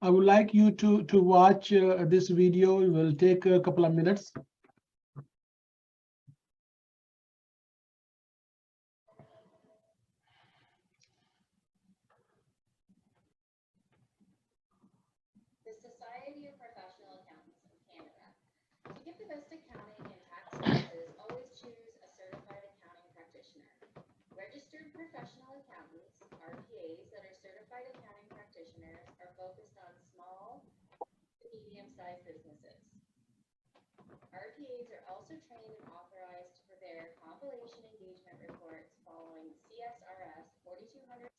I would like you to watch this video. It will take a couple of minutes. The Society of Professional Accountants of Canada. To get the best accounting and tax services, always choose a certified accounting practitioner. Registered professional accountants, RPAs, that are certified accounting practitioners are focused on small to medium-sized businesses. RPAs are also trained and authorized to prepare compilation engagement reports following CSRS 4200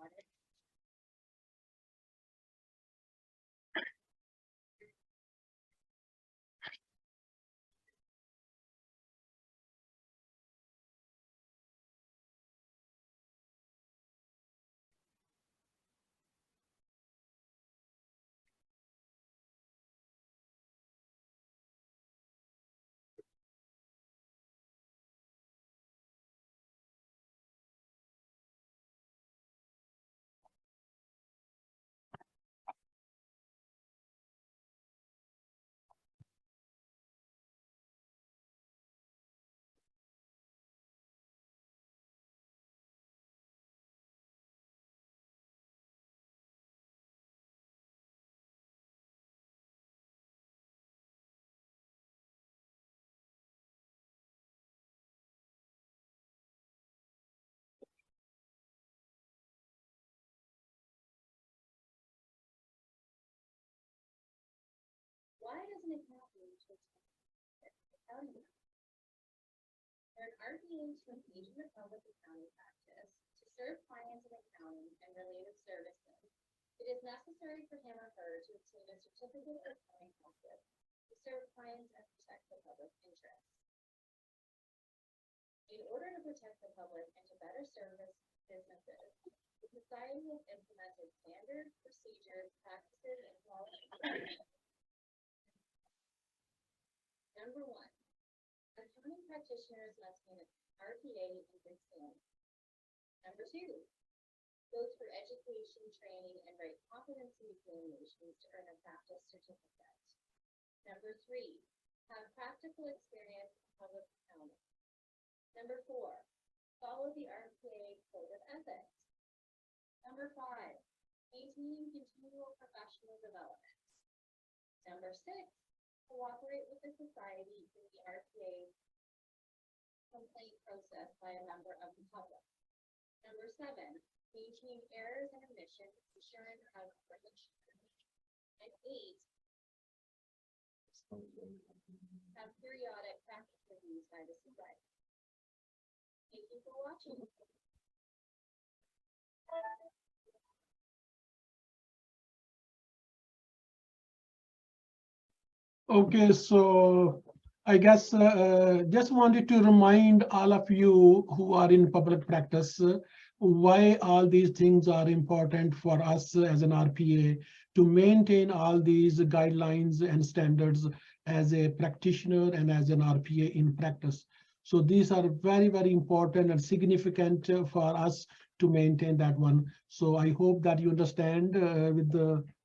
audit. Why does an accountant choose accounting? For an RPA to engage in the public accounting practice, to serve clients in accounting and related services, it is necessary for him or her to obtain a certificate of accounting practice to serve clients and protect the public interest. In order to protect the public and to better service businesses, the Society has implemented standards, procedures, practices, and qualifications. Number 1, accounting practitioners must be an RPA in good standing. Number 2, go through education, training, and write competency examinations to earn a practice certificate. Number 3, have practical experience in public accounting. Number 4, follow the RPA Code of Ethics. Number 5, maintain continual professional development. Number 6, cooperate with the society in the RPA complaint process by a member of the public. Number 7, maintain errors and omissions, ensuring coverage. And 8, have periodic practice reviews by the society. Thank you for watching. Okay, so I guess just wanted to remind all of you who are in public practice why all these things are important for us as an RPA to maintain all these guidelines and standards as a practitioner and as an RPA in practice. So these are very, very important and significant for us to maintain that one. So I hope that you understand with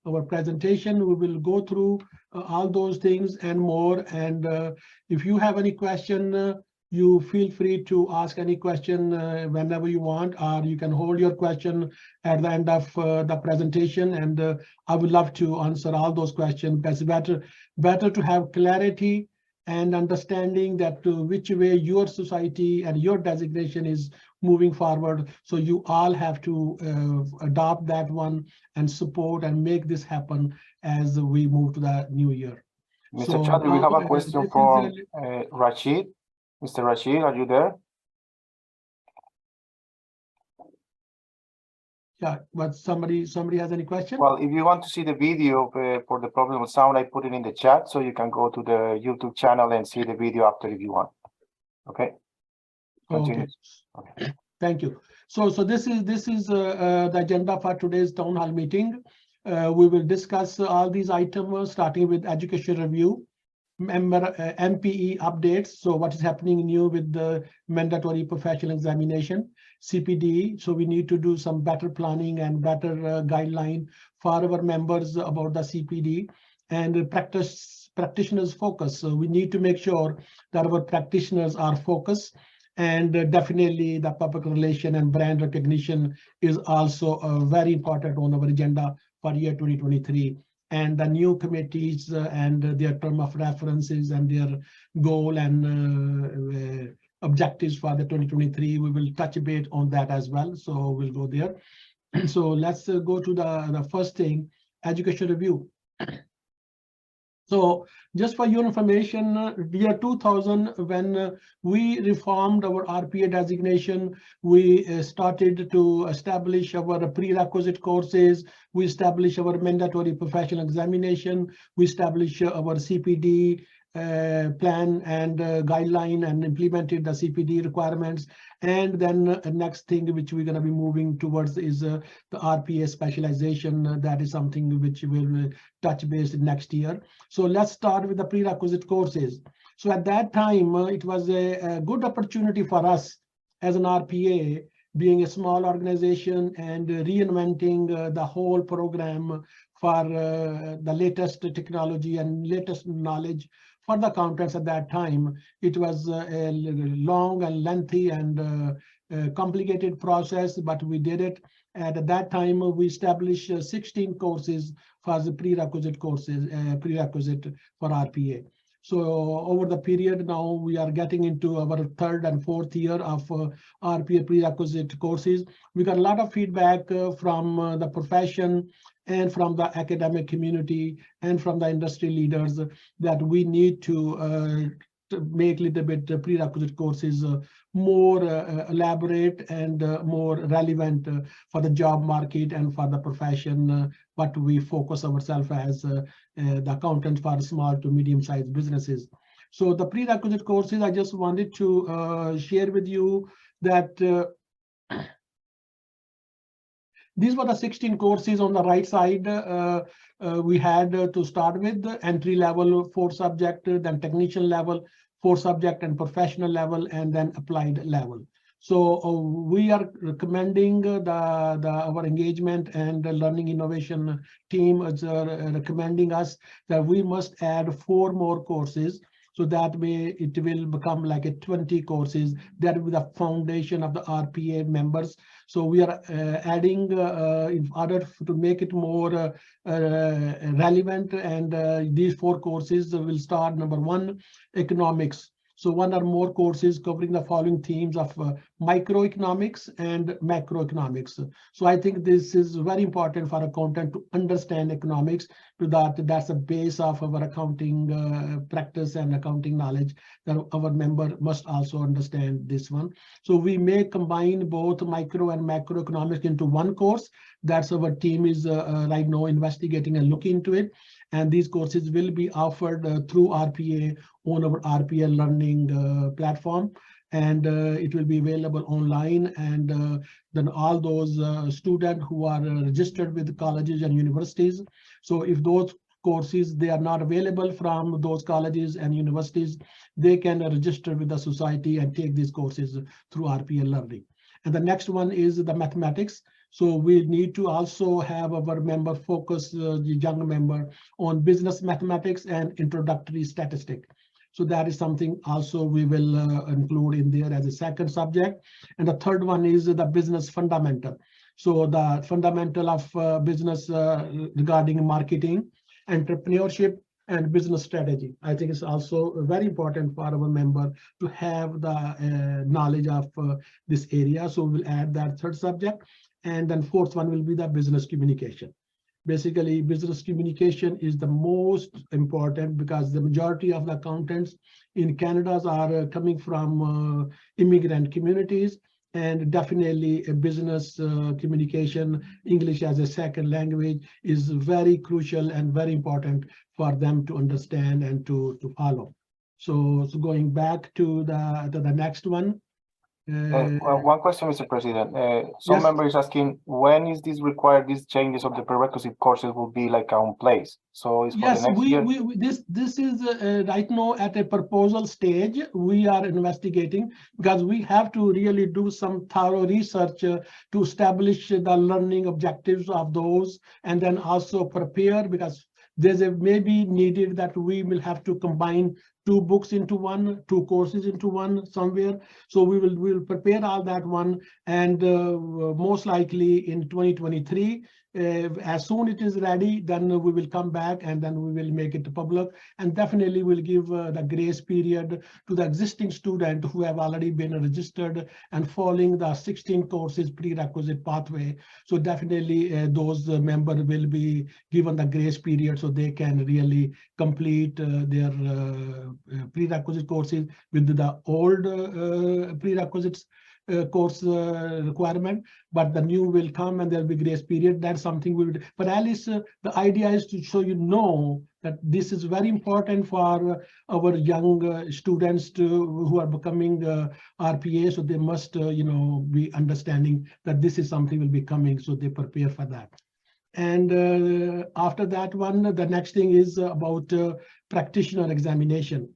our presentation, we will go through all those things and more. And if you have any question, you feel free to ask any question whenever you want, or you can hold your question at the end of the presentation. And I would love to answer all those questions, because better to have clarity and understanding that which way your society and your designation is moving forward. So you all have to adopt that one and support and make this happen as we move to the new year. Mr. Chowdhury, we have a question from Rashid. Mr. Rashid, are you there? Yeah, but somebody has any question? Well, if you want to see the video for the problem with sound, I put it in the chat, so you can go to the YouTube channel and see the video after if you want. Okay. Continue. Okay. Thank you. So this is the agenda for today's town hall meeting. We will discuss all these items starting with education review, member MPE updates. So what is happening new with the mandatory professional examination, CPD. So we need to do some better planning and better guideline for our members about the CPD and practitioners focus. So we need to make sure that our practitioners are focused. And definitely the public relation and brand recognition is also very important on our agenda for year 2023. And the new committees and their term of references and their goal and objectives for the 2023, we will touch a bit on that as well. So we'll go there. So let's go to the first thing, education review. So just for your information, year 2000, when we reformed our RPA designation, we started to establish our prerequisite courses. We established our mandatory professional examination. We established our CPD plan and guideline and implemented the CPD requirements. And then next thing which we're going to be moving towards is the RPA specialization. That is something which will touch base next year. So let's start with the prerequisite courses. So at that time, it was a good opportunity for us as an RPA, being a small organization and reinventing the whole program for the latest technology and latest knowledge for the accountants at that time. It was a long and lengthy and complicated process, but we did it. And at that time, we established 16 courses for the prerequisite courses, prerequisite for RPA. So over the period now, we are getting into our third and fourth year of RPA prerequisite courses. We got a lot of feedback from the profession and from the academic community and from the industry leaders that we need to make a little bit prerequisite courses more elaborate and more relevant for the job market and for the profession, what we focus ourselves as the accountant for small to medium-sized businesses. So the prerequisite courses, I just wanted to share with you that these were the 16 courses on the right side. We had to start with the entry level 4 subject, then technician level 4 subject, and professional level, and then applied level. So we are recommending our engagement and the learning innovation team is recommending us that we must add 4 more courses. So that way it will become like a 20 courses. That will be the foundation of the RPA members. So we are adding in order to make it more relevant. And these 4 courses will start. Number 1, economics. So 1 or more courses covering the following themes of microeconomics and macroeconomics. So I think this is very important for accountant to understand economics, to that's the base of our accounting practice and accounting knowledge, that our member must also understand this one. So we may combine both micro and macroeconomics into 1 course. That's our team is right now investigating and looking into it. And these courses will be offered through RPA on our RPA learning platform. And it will be available online. And then all those students who are registered with colleges and universities. So if those courses, they are not available from those colleges and universities, they can register with the society and take these courses through RPA learning. And the next one is the mathematics. So we need to also have our member focus, the young member, on business mathematics and introductory statistic. So that is something also we will include in there as a second subject. And the third one is the business fundamental. So the fundamental of business regarding marketing, entrepreneurship, and business strategy. I think it's also very important for our member to have the knowledge of this area. So we'll add that third subject. And then fourth one will be the business communication. Basically, business communication is the most important because the majority of the accountants in Canada are coming from immigrant communities, and definitely a business communication, English as a second language, is very crucial and very important for them to understand and to follow. So going back to the next one, One question, Mr. President. Some Yes. members asking, when is this required? These changes of the prerequisite courses will be like on place. So it's for the Yes, next year. this is right now at a proposal stage. We are investigating because we have to really do some thorough research to establish the learning objectives of those, and then also prepare, because there's a maybe needed that we will have to combine 2 books into one, 2 courses into one somewhere. So we will prepare all that one, and most likely in 2023. As soon it is ready, then we will come back and then we will make it public, and definitely will give the grace period to the existing student who have already been registered and following the 16 courses prerequisite pathway. So definitely those members will be given the grace period so they can really complete their prerequisite courses with the old prerequisites course requirement, but the new will come and there'll be grace period. That's something we would, but at least the idea is to show that this is very important for our young students who are becoming RPA. So they must be understanding that this is something will be coming, so they prepare for that. And after that one, the next thing is about practitioner examination.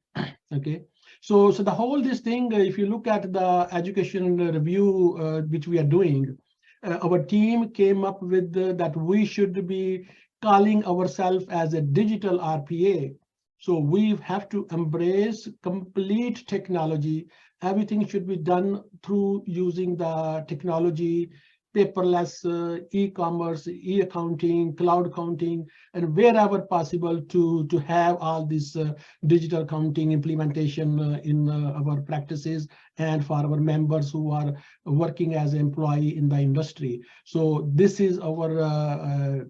Okay. So the whole this thing, if you look at the education review which we are doing, our team came up with that we should be calling ourselves as a digital RPA. So we have to embrace complete technology. Everything should be done through using the technology, paperless, e-commerce, e-accounting, cloud accounting, and wherever possible to have all this digital accounting implementation in our practices and for our members who are working as an employee in the industry. So this is our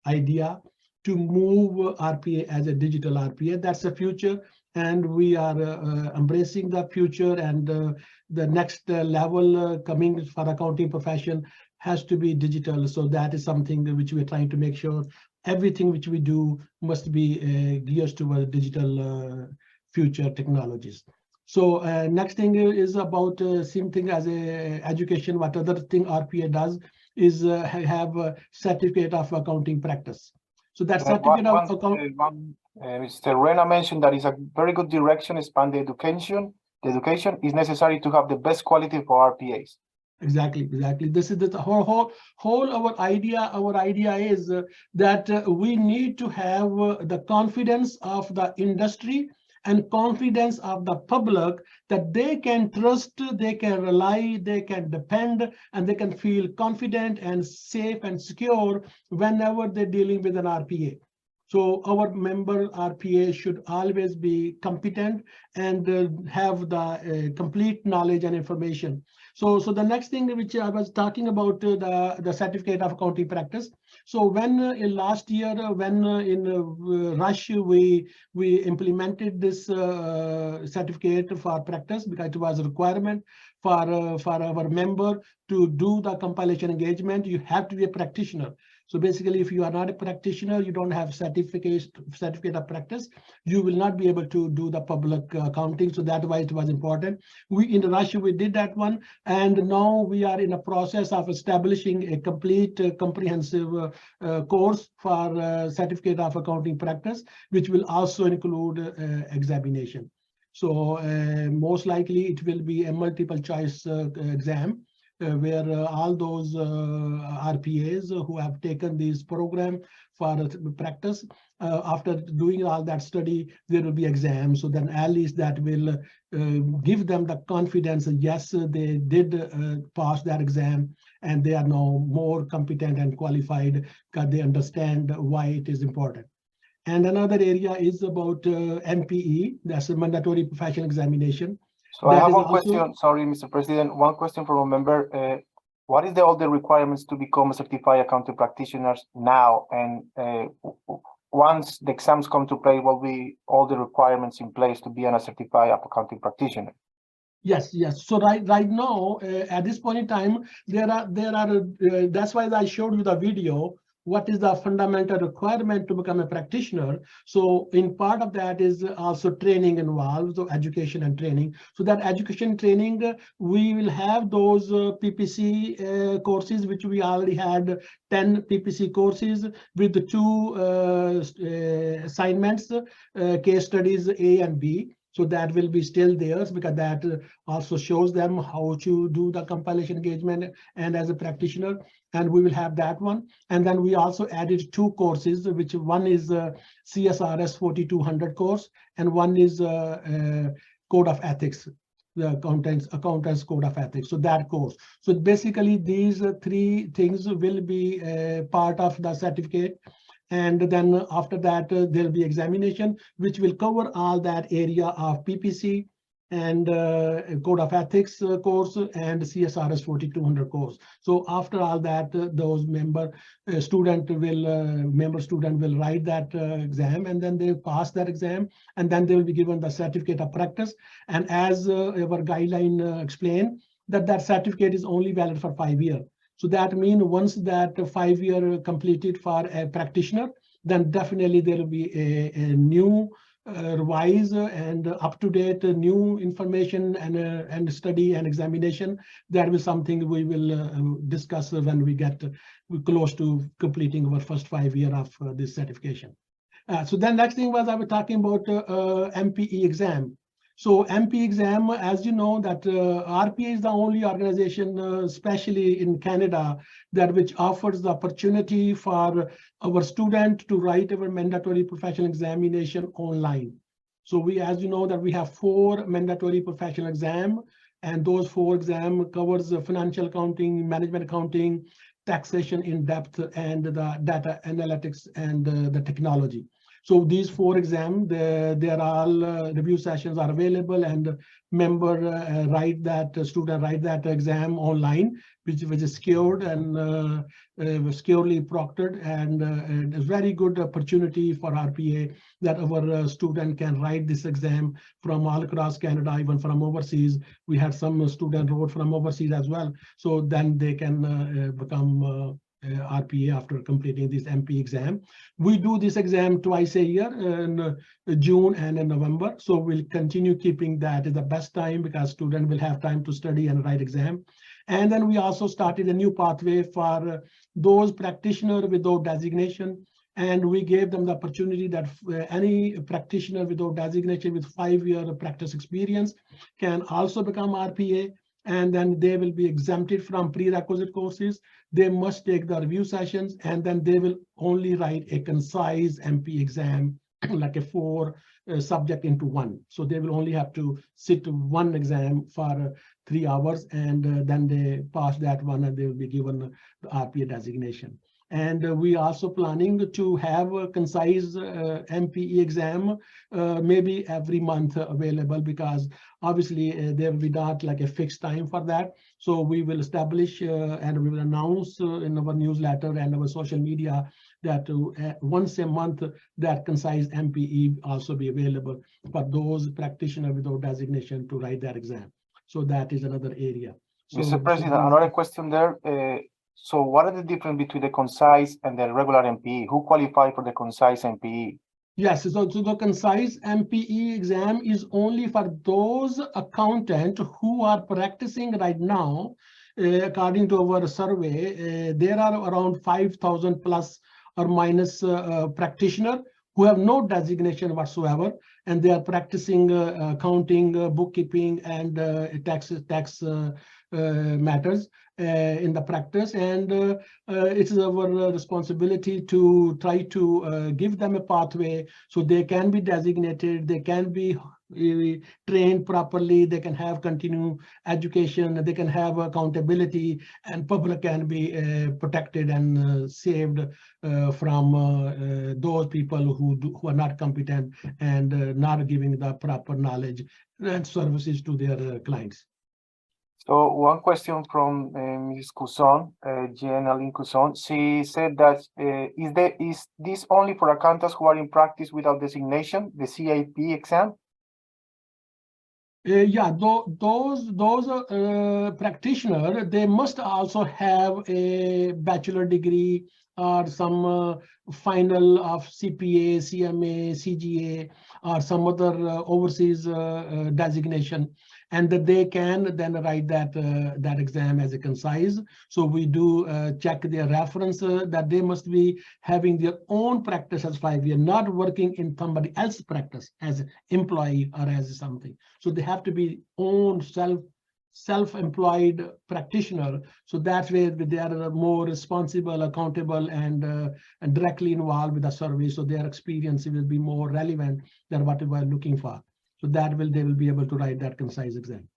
idea to move RPA as a digital RPA. That's the future, and we are embracing the future, and the next level coming for accounting profession has to be digital. So that is something which we're trying to make sure everything which we do must be geared toward digital future technologies. So next thing is about same thing as a education. What other thing RPA does is have a certificate of accounting practice. So that certificate of accounting. Mr. Rena mentioned that is a very good direction, expand the education. The education is necessary to have the best quality for RPAs. Exactly. This is the whole our idea. Our idea is that we need to have the confidence of the industry and confidence of the public that they can trust, they can rely, they can depend, and they can feel confident and safe and secure whenever they're dealing with an RPA. So our member RPA should always be competent and have the complete knowledge and information. So the next thing which I was talking about, the certificate of accounting practice. So when in last year, when in Rush, we implemented this certificate for practice, because it was a requirement for our member to do the compilation engagement. You have to be a practitioner. So basically, if you are not a practitioner, you don't have certificate of practice, you will not be able to do the public accounting. So that's why it was important. In Russia, we did that one. And now we are in a process of establishing a complete comprehensive course for certificate of accounting practice, which will also include examination. So most likely it will be a multiple choice exam. Where all those RPAs who have taken this program for practice, after doing all that study, there will be exams. So then at least that will give them the confidence that yes, they did pass that exam, and they are now more competent and qualified because they understand why it is important. And another area is about MPE, that's a mandatory professional examination. So I have one question. Sorry, Mr. President. One question from a member. What is all the requirements to become a certified accounting practitioners now? And once the exams come to play, will be all the requirements in place to be a certified accounting practitioner? Yes. So right now, at this point in time, there are. That's why I showed you the video what is the fundamental requirement to become a practitioner. So in part of that is also training involved, so education and training. So that education training, we will have those PPC courses, which we already had 10 PPC courses with the 2 assignments, case studies A and B. So that will be still theirs, because that also shows them how to do the compilation engagement and as a practitioner, and we will have that one. And then we also added 2 courses, which one is CSRS 4200 course, and one is Code of Ethics, the accountants Code of Ethics. So that course. So basically these 3 things will be part of the certificate. And then after that, there'll be examination, which will cover all that area of PPC and Code of Ethics course and CSRS 4200 course. So after all that, those member student will write that exam, and then they pass that exam, and then they will be given the certificate of practice. And as our guideline explain, that certificate is only valid for 5 years. So that means once that 5 year completed for a practitioner, then definitely there will be a new revised and up-to-date new information and study and examination. That will be something we will discuss when we get close to completing our first 5 years of this certification. So then next thing was I was talking about MPE exam. So MPE exam, as you know, that RPA is the only organization, especially in Canada, that which offers the opportunity for our student to write our mandatory professional examination online. So we, as you know, that we have 4 mandatory professional exam, and those 4 exam covers financial accounting, management accounting, taxation in depth, and the data analytics and the technology. So these 4 exams, they're all review sessions are available, and member student write that exam online, which is secured and securely proctored, and it's very good opportunity for RPA that our student can write this exam from all across Canada, even from overseas. We had some student wrote from overseas as well, so then they can become RPA after completing this MP exam. We do this exam twice a year, in June and in November. So we'll continue keeping that as the best time, because student will have time to study and write exam. And then we also started a new pathway for those practitioners without designation. And we gave them the opportunity that any practitioner without designation with 5 year practice experience can also become RPA. And then they will be exempted from prerequisite courses. They must take the review sessions, and then they will only write a concise MP exam, like a 4 subject into 1. So they will only have to sit 1 exam for 3 hours, and then they pass that one, and they will be given the RPA designation. And we also planning to have a concise MPE exam, maybe every month available, because obviously there will be not like a fixed time for that. So we will establish and we will announce in our newsletter and our social media that once a month that concise MPE also be available for those practitioners without designation to write that exam. So that is another area. So, Mr. President, another question there. So what are the difference between the concise and the regular MPE? Who qualify for the concise MPE? Yes, so the concise MPE exam is only for those accountants who are practicing right now. According to our survey, there are around 5,000 plus or minus practitioners who have no designation whatsoever, and they are practicing accounting, bookkeeping, and tax matters in the practice. And it is our responsibility to try to give them a pathway so they can be designated, they can be trained properly, they can have continued education, they can have accountability, and public can be protected and saved from those people who are not competent and not giving the proper knowledge and services to their clients. So one question from Ms. Couson, Jean-Aline Couson. She said that is this only for accountants who are in practice without designation, the CIP exam? Yeah, those practitioners, they must also have a bachelor degree or some final of CPA, CMA, CGA, or some other overseas designation, and that they can then write that exam as a concise. So we do check their reference that they must be having their own practice as 5 years, not working in somebody else's practice as an employee or as something. So they have to be own self-employed practitioner. So that way they are more responsible, accountable, and directly involved with the service. So their experience will be more relevant than what we are looking for. So they will be able to write that concise exam.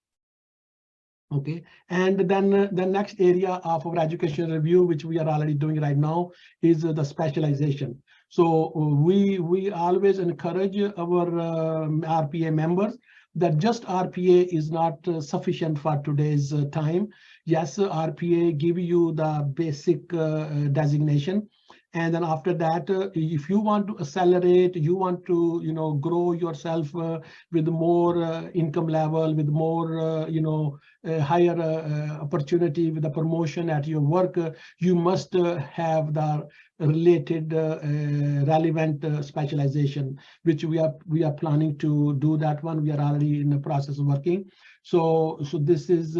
Okay, and then the next area of our education review, which we are already doing right now, is the specialization. So we always encourage our RPA members that just RPA is not sufficient for today's time. Yes, RPA give you the basic designation. And then after that, if you want to accelerate, you want to, grow yourself with more income level, with more, higher opportunity with the promotion at your work, you must have the related relevant specialization, which we are planning to do that one. We are already in the process of working. So this is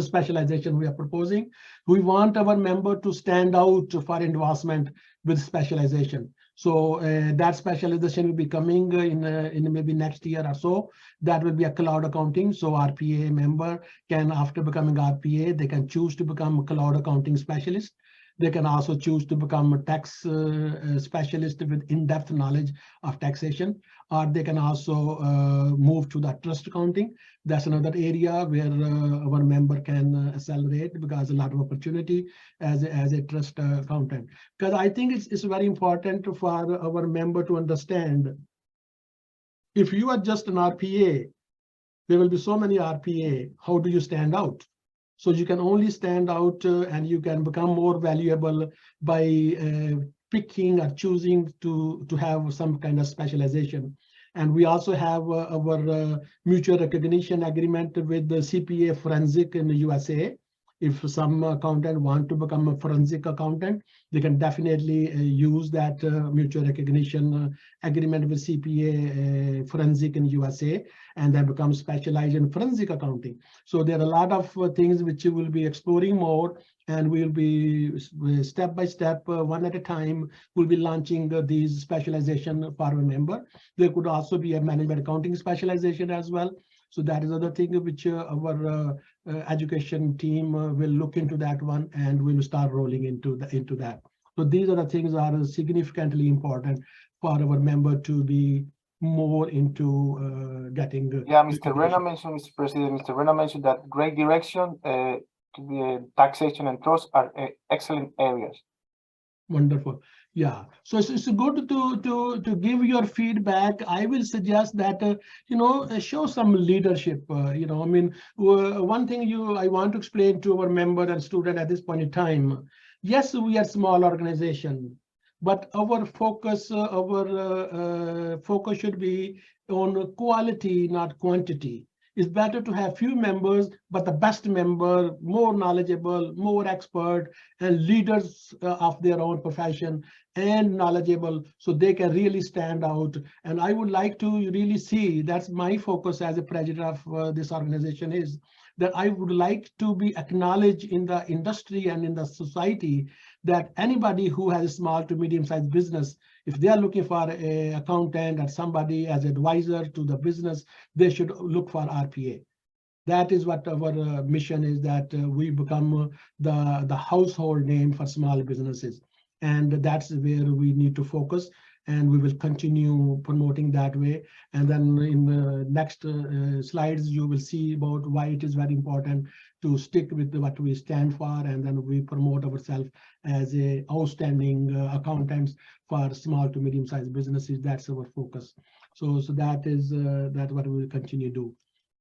specialization we are proposing. We want our member to stand out for endorsement with specialization. So that specialization will be coming in maybe next year or so. That will be a cloud accounting. So RPA member can, after becoming RPA, they can choose to become a cloud accounting specialist. They can also choose to become a tax specialist with in-depth knowledge of taxation, or they can also move to the trust accounting. That's another area where our member can accelerate, because a lot of opportunity as a trust accountant. Because I think it's very important for our member to understand, if you are just an RPA, there will be so many RPA. How do you stand out? So you can only stand out and you can become more valuable by picking or choosing to have some kind of specialization. And we also have our mutual recognition agreement with the CPA Forensic in the USA. If some accountant want to become a forensic accountant, they can definitely use that mutual recognition agreement with CPA Forensic in USA, and then become specialized in forensic accounting. So there are a lot of things which you will be exploring more, and we'll be step by step, one at a time, we'll be launching these specialization for a member. There could also be a management accounting specialization as well. So that is other thing which our education team will look into that one, and we will start rolling into that. So these are the things that are significantly important for our member to be more into getting. Yeah, Mr. Rena mentioned, Mr. President, Mr. Rena mentioned that great direction, taxation and trust are excellent areas. Wonderful. Yeah, so it's good to give your feedback. I will suggest that show some leadership. I mean, one thing I want to explain to our member and student at this point in time. Yes, we are small organization, but our focus should be on quality, not quantity. It's better to have few members, but the best member, more knowledgeable, more expert, and leaders of their own profession and knowledgeable, so they can really stand out. And I would like to really see, that's my focus as a president of this organization, is that I would like to be acknowledged in the industry and in the society, that anybody who has a small to medium-sized business, if they are looking for an accountant or somebody as advisor to the business, they should look for RPA. That is what our mission is, that we become the household name for small businesses. And that's where we need to focus, and we will continue promoting that way. And then in the next slides, you will see about why it is very important to stick with what we stand for, and then we promote ourselves as a outstanding accountants for small to medium-sized businesses. That's our focus. So that is that's what we will continue to do.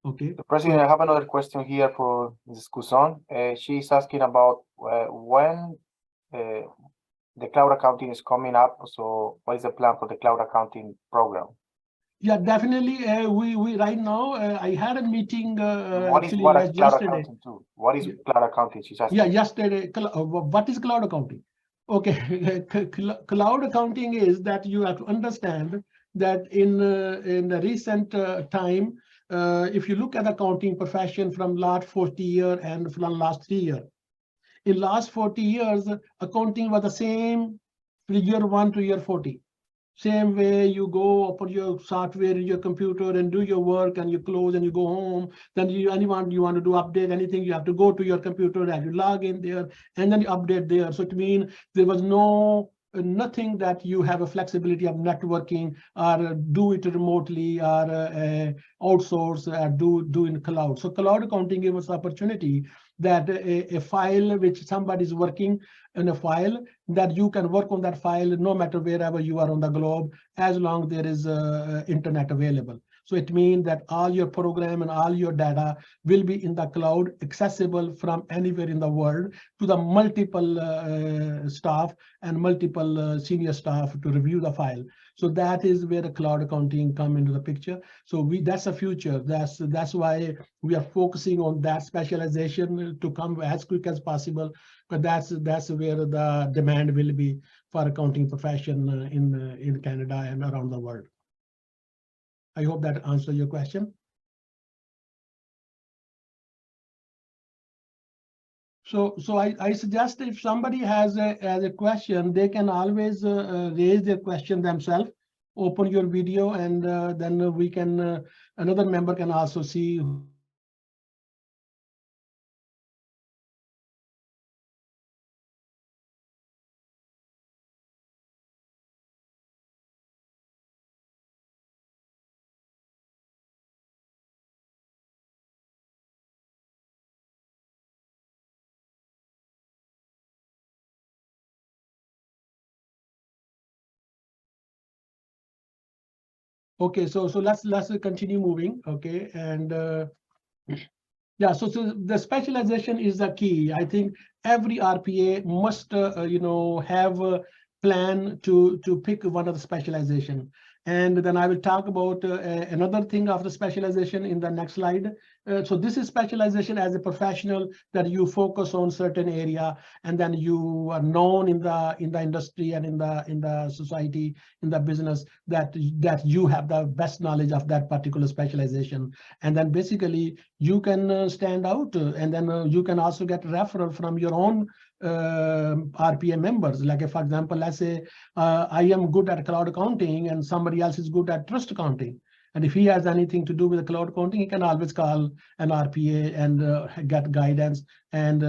Okay. President, I have another question here for Mrs. Couson. She's asking about when the cloud accounting is coming up. So what is the plan for the cloud accounting program? Yeah, definitely. We right now, I had a meeting What is actually what is cloud yesterday. accounting too? What is Yeah, cloud accounting? She's yeah, asking. yesterday. What is cloud accounting? Okay, cloud accounting is that you have to understand that in the recent time, if you look at the accounting profession from last 40 years and from last 3 years, in last 40 years, accounting was the same from year 1 to year 40. Same way you go open your software in your computer and do your work and you close and you go home. Then you want to do update anything, you have to go to your computer and you log in there and then you update there. So it means there was nothing that you have a flexibility of networking or do it remotely or outsource or do in cloud. So cloud accounting gives us opportunity that a file which somebody is working in a file, that you can work on that file no matter wherever you are on the globe, as long there is internet available. So it means that all your program and all your data will be in the cloud, accessible from anywhere in the world to the multiple staff and multiple senior staff to review the file. So that is where the cloud accounting come into the picture. So that's a future. That's why we are focusing on that specialization to come as quick as possible. But that's where the demand will be for accounting profession in Canada and around the world. I hope that answers your question. So I suggest if somebody has a question, they can always raise their question themselves. Open your video and then we can another member can also see. Okay, so let's continue moving. Okay, and yeah, so the specialization is the key. I think every RPA must have a plan to pick one of the specialization. And then I will talk about another thing of the specialization in the next slide. So this is specialization as a professional, that you focus on certain area and then you are known in the industry and in the society, in the business, that you have the best knowledge of that particular specialization. And then basically you can stand out, and then you can also get referral from your own RPA members. Like for example, let's say I am good at cloud accounting and somebody else is good at trust accounting. And if he has anything to do with the cloud accounting, he can always call an RPA and get guidance and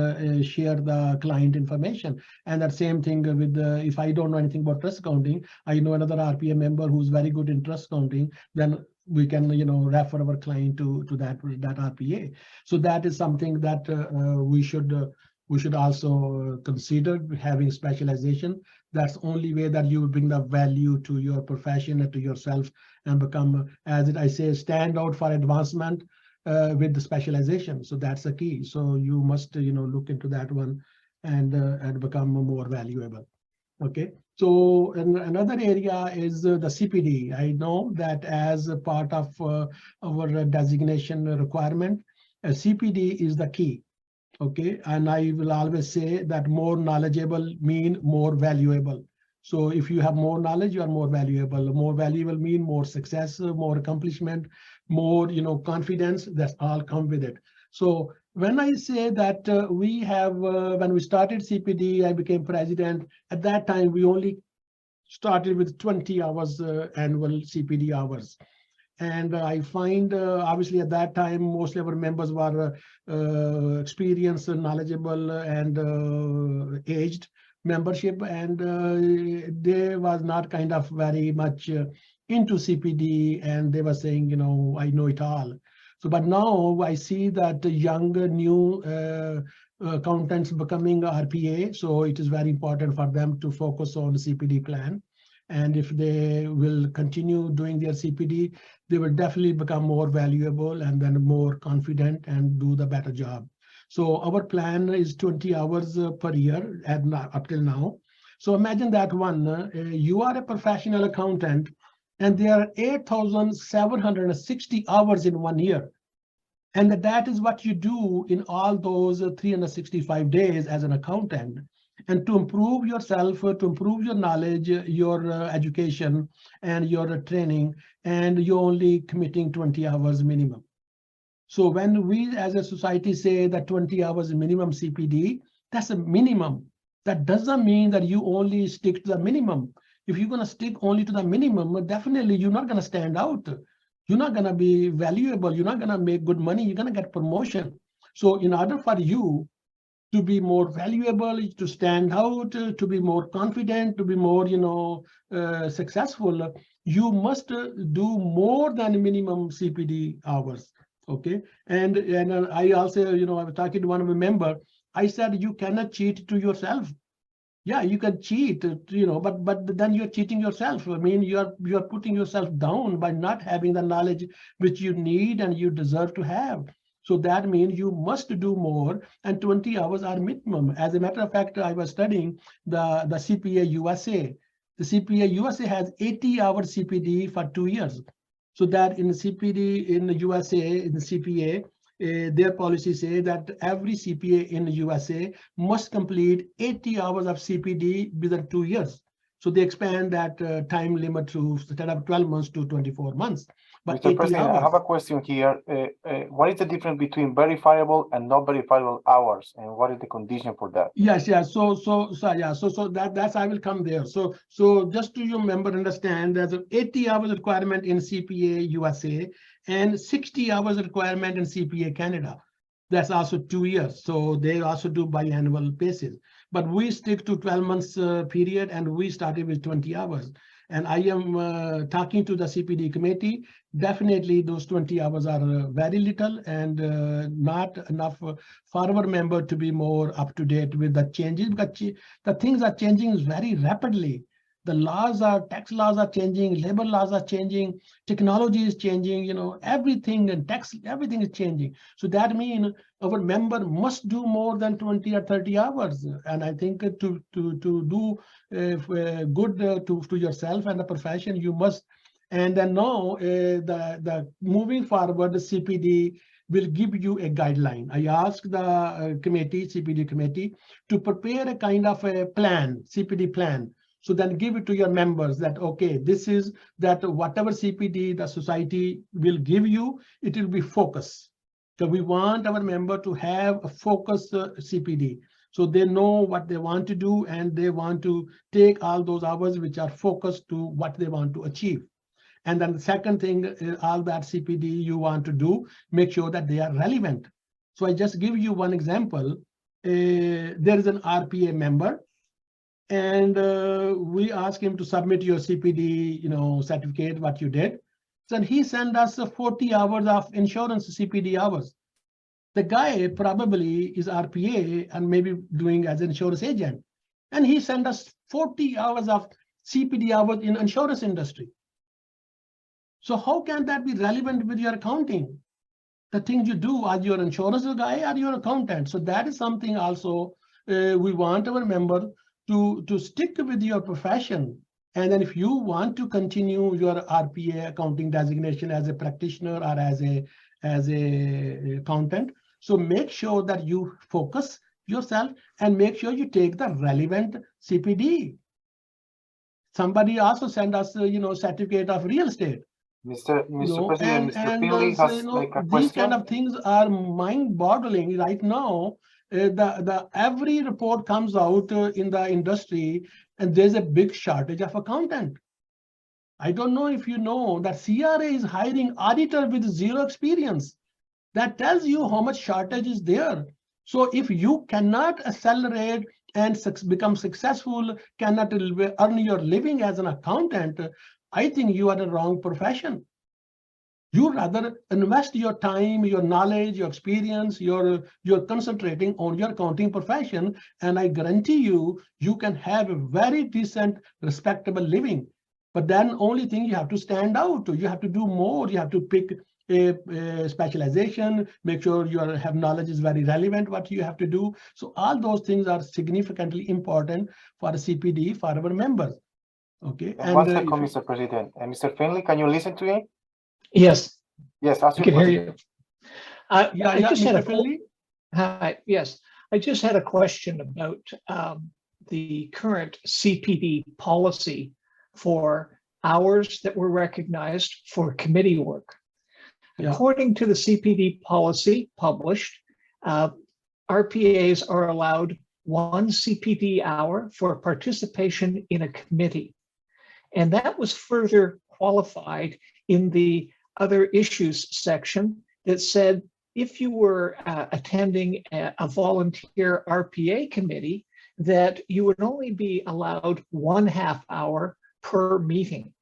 share the client information. And that same thing with if I don't know anything about trust accounting, I know another RPA member who's very good in trust accounting, then we can refer our client to that RPA. So that is something that we should also consider having specialization. That's only way that you bring the value to your profession and to yourself and become, as I say, stand out for advancement with the specialization. So that's the key. So you must look into that one and become more valuable. Okay, so another area is the CPD. I know that as a part of our designation requirement, CPD is the key. Okay, and I will always say that more knowledgeable mean more valuable. So if you have more knowledge, you are more valuable. More valuable mean more success, more accomplishment, more confidence. That's all come with it. So when I say that we have, when we started CPD, I became president. At that time, we only started with 20 hours annual CPD hours. And I find, obviously, at that time, mostly our members were experienced, knowledgeable, and aged membership, and they was not kind of very much into CPD, and they were saying, I know it all. So, but now I see that the young, new accountants becoming RPA, so it is very important for them to focus on the CPD plan. And if they will continue doing their CPD, they will definitely become more valuable and then more confident and do the better job. So our plan is 20 hours per year up till now. So imagine that one, you are a professional accountant And there are 8,760 hours in 1 year. And that is what you do in all those 365 days as an accountant. And to improve yourself, to improve your knowledge, your education, and your training, and you're only committing 20 hours minimum. So when we as a society say that 20 hours minimum CPD, that's a minimum. That doesn't mean that you only stick to the minimum. If you're going to stick only to the minimum, definitely you're not going to stand out. You're not going to be valuable. You're not going to make good money. You're going to get promotion. So in order for you to be more valuable, to stand out, to be more confident, to be more, successful, you must do more than minimum CPD hours. Okay, and I also, I was talking to one of the member. I said you cannot cheat to yourself. Yeah, you can cheat, but then you're cheating yourself. I mean, you're putting yourself down by not having the knowledge which you need and you deserve to have. So that means you must do more, and 20 hours are minimum. As a matter of fact, I was studying the CPA USA. The CPA USA has 80 hours CPD for 2 years. So that in the CPD in the USA, in the CPA, their policy say that every CPA in the USA must complete 80 hours of CPD within 2 years. So they expand that time limit to instead of 12 months to 24 months. But Mr. President, I have a question here. What is the difference between verifiable and not verifiable hours, and what is the condition for that? Yes. So that's I will come there. So just to you member understand, there's an 80 hours requirement in CPA USA and 60 hours requirement in CPA Canada. That's also 2 years. So they also do biannual basis. But we stick to 12 months period, and we started with 20 hours. And I am talking to the CPD committee. Definitely those 20 hours are very little and not enough for our member to be more up to date with the changes, because the things are changing very rapidly. The tax laws are changing, labor laws are changing, technology is changing, everything, and everything is changing. So that means our member must do more than 20 or 30 hours. And I think to do good to yourself and the profession, you must. And then now the moving forward, the CPD will give you a guideline. I asked the CPD committee, to prepare a kind of a plan, CPD plan. So then give it to your members that, okay, this is that whatever CPD the society will give you, it will be focused. So we want our member to have a focused CPD. So they know what they want to do, and they want to take all those hours which are focused to what they want to achieve. And then the second thing, all that CPD you want to do, make sure that they are relevant. So I just give you one example. There is an RPA member, and we ask him to submit your CPD, certificate, what you did. So he sent us 40 hours of insurance CPD hours. The guy probably is RPA and maybe doing as an insurance agent. And he sent us 40 hours of CPD hours in insurance industry. So how can that be relevant with your accounting? The things you do, are you an insurance guy, or you're an accountant? So that is something also we want our member to stick with your profession. And then if you want to continue your RPA accounting designation as a practitioner or as a accountant, so make sure that you focus yourself and make sure you take the relevant CPD. Somebody also sent us, certificate of real estate. Mr. President, Mr. Finley has like a question. These kind of things are mind-boggling right now. Every report comes out in the industry, and there's a big shortage of accountant. I don't know if you know that CRA is hiring auditor with zero experience. That tells you how much shortage is there. So if you cannot accelerate and become successful, cannot earn your living as an accountant, I think you are the wrong profession. You rather invest your time, your knowledge, your experience, you're concentrating on your accounting profession, and I guarantee you, you can have a very decent, respectable living. But then only thing you have to stand out. You have to do more. You have to pick a specialization, make sure your knowledge is very relevant, what you have to do. So all those things are significantly important for a CPD, for our members. Okay. One second, Mr. President. Mr. Finley, can you listen to me? Yes, Yes, ask I your can hear question. you. I just had Mr. a Finley? hi. Yes, I just had a question about the current CPD policy for hours that were recognized for committee work. Yeah. According to the CPD policy published, RPAs are allowed 1 CPD hour for participation in a committee. And that was further qualified in the other issues section that said if you were attending a volunteer RPA committee, that you would only be allowed 1/2 hour per meeting.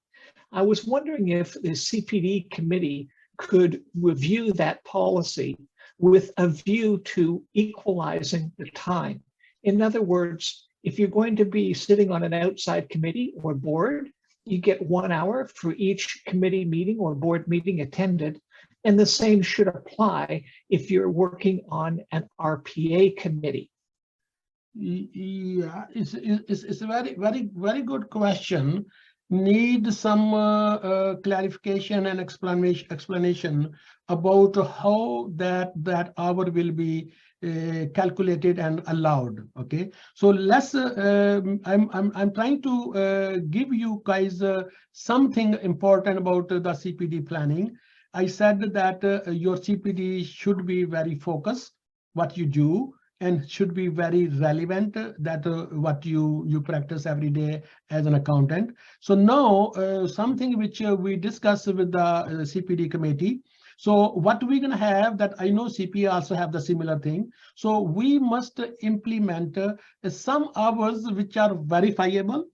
I was wondering if the CPD committee could review that policy with a view to equalizing the time. In other words, if you're going to be sitting on an outside committee or board, you get 1 hour for each committee meeting or board meeting attended. And the same should apply if you're working on an RPA committee. Yeah, it's a very good question. Need some clarification and explanation about how that hour will be calculated and allowed. Okay, so let's. I'm trying to give you guys something important about the CPD planning. I said that your CPD should be very focused, what you do, and should be very relevant that what you practice every day as an accountant. So now something which we discussed with the CPD committee. So what we're going to have that I know CPA also have the similar thing. So we must implement some hours which are verifiable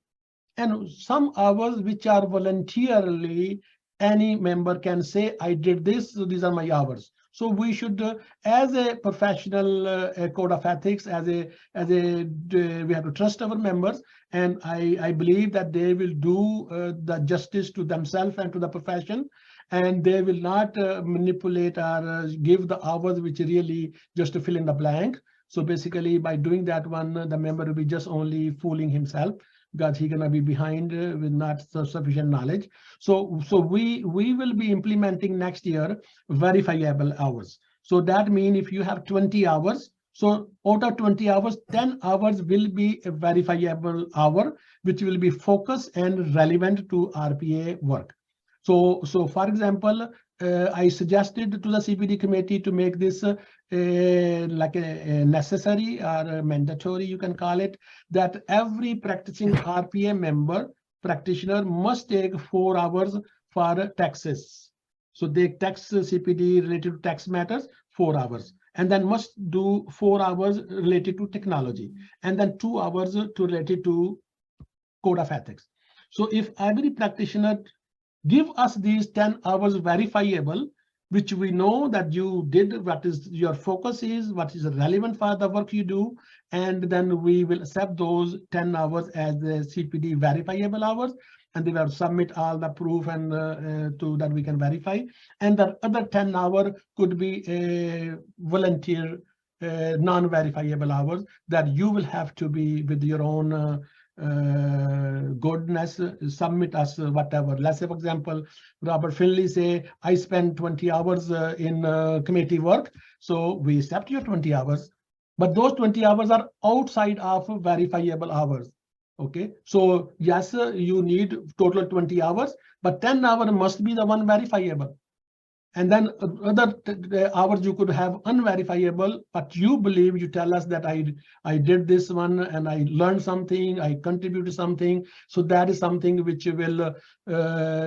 and some hours which are voluntarily. Any member can say, I did this, so these are my hours. So we should, as a professional code of ethics, we have to trust our members, and I believe that they will do the justice to themselves and to the profession, and they will not manipulate or give the hours which really just to fill in the blank. So basically, by doing that one, the member will be just only fooling himself, because he's gonna be behind with not sufficient knowledge. So we will be implementing next year verifiable hours. So that means if you have 20 hours, so out of 20 hours, 10 hours will be a verifiable hour, which will be focused and relevant to RPA work. So for example, I suggested to the CPD committee to make this like a necessary or a mandatory, you can call it, that every practicing RPA member practitioner must take 4 hours for taxes. So they tax CPD related to tax matters, 4 hours, and then must do 4 hours related to technology, and then 2 hours related to code of ethics. So if every practitioner give us these 10 hours verifiable, which we know that you did, what is your focus is, what is relevant for the work you do, and then we will accept those 10 hours as the CPD verifiable hours, and they will submit all the proof and to that we can verify. And the other 10 hours could be a volunteer non-verifiable hours that you will have to be with your own goodness, submit us whatever. Let's say, for example, Robert Finley say, I spend 20 hours in committee work, so we accept your 20 hours, but those 20 hours are outside of verifiable hours. Okay, so yes, you need total 20 hours, but 10 hours must be the one verifiable. And then other hours you could have unverifiable, but you believe, you tell us that I did this one and I learned something, I contributed something. So that is something which will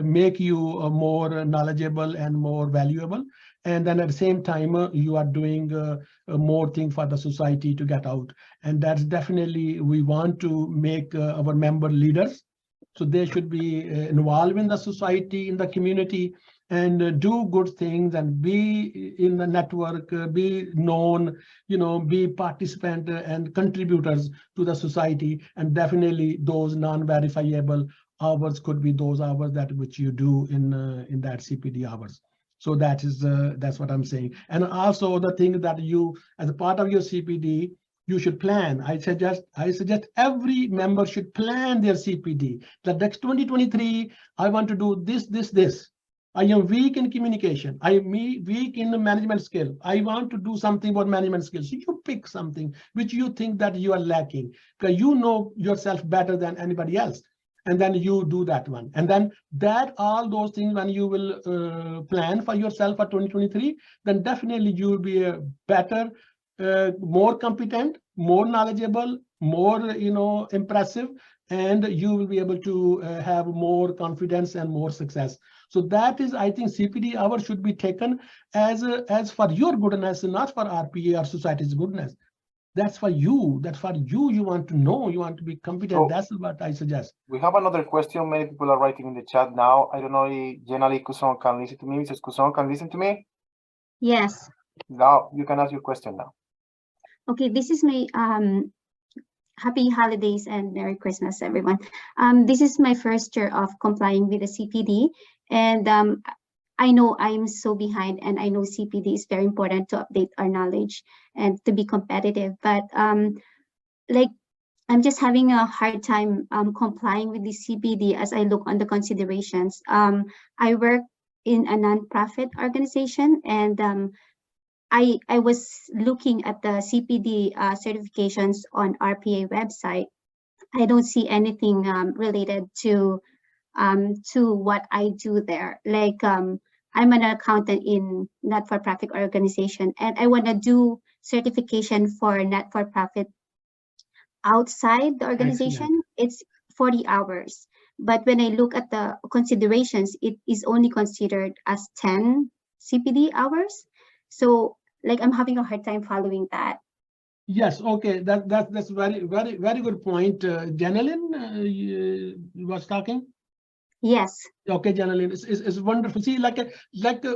make you more knowledgeable and more valuable. And then at the same time, you are doing more thing for the society to get out. And that's definitely, we want to make our member leaders. So they should be involved in the society, in the community, and do good things and be in the network, be known, be participant and contributors to the society. And definitely those non-verifiable hours could be those hours that which you do in that CPD hours. So that is that's what I'm saying. And also the thing that you, as a part of your CPD, you should plan. I suggest every member should plan their CPD. The next 2023, I want to do this. I am weak in communication. I am weak in management skill. I want to do something about management skills. So you pick something which you think that you are lacking, because you know yourself better than anybody else. And then you do that one. And then all those things, when you will plan for yourself for 2023, then definitely you will be a better, more competent, more knowledgeable, more impressive, and you will be able to have more confidence and more success. So that is, I think, CPD hour should be taken as for your goodness, not for RPA or society's goodness. That's for you. That's for you. You want to know. You want to be competent. So, that's what I suggest. We have another question. Many people are writing in the chat now. I don't know if Jenali Couson can listen to me. Mrs. Couson can listen to me. Yes. Now you can ask your question now. Okay, this is my happy holidays and Merry Christmas, everyone. This is my first year of complying with the CPD, and I know I'm so behind, and I know CPD is very important to update our knowledge and to be competitive. But like, I'm just having a hard time complying with the CPD as I look on the considerations. I work in a nonprofit organization, and I was looking at the CPD certifications on RPA website. I don't see anything related to what I do there. Like, I'm an accountant in not-for-profit organization, and I want to do certification for not-for-profit outside the organization. Excellent. It's 40 hours. But when I look at the considerations, it is only considered as 10 CPD hours. So like, I'm having a hard time following that. Yes, okay, that's very good point. Janelin, you was talking. Yes. Okay, Janelin, it's wonderful. See, like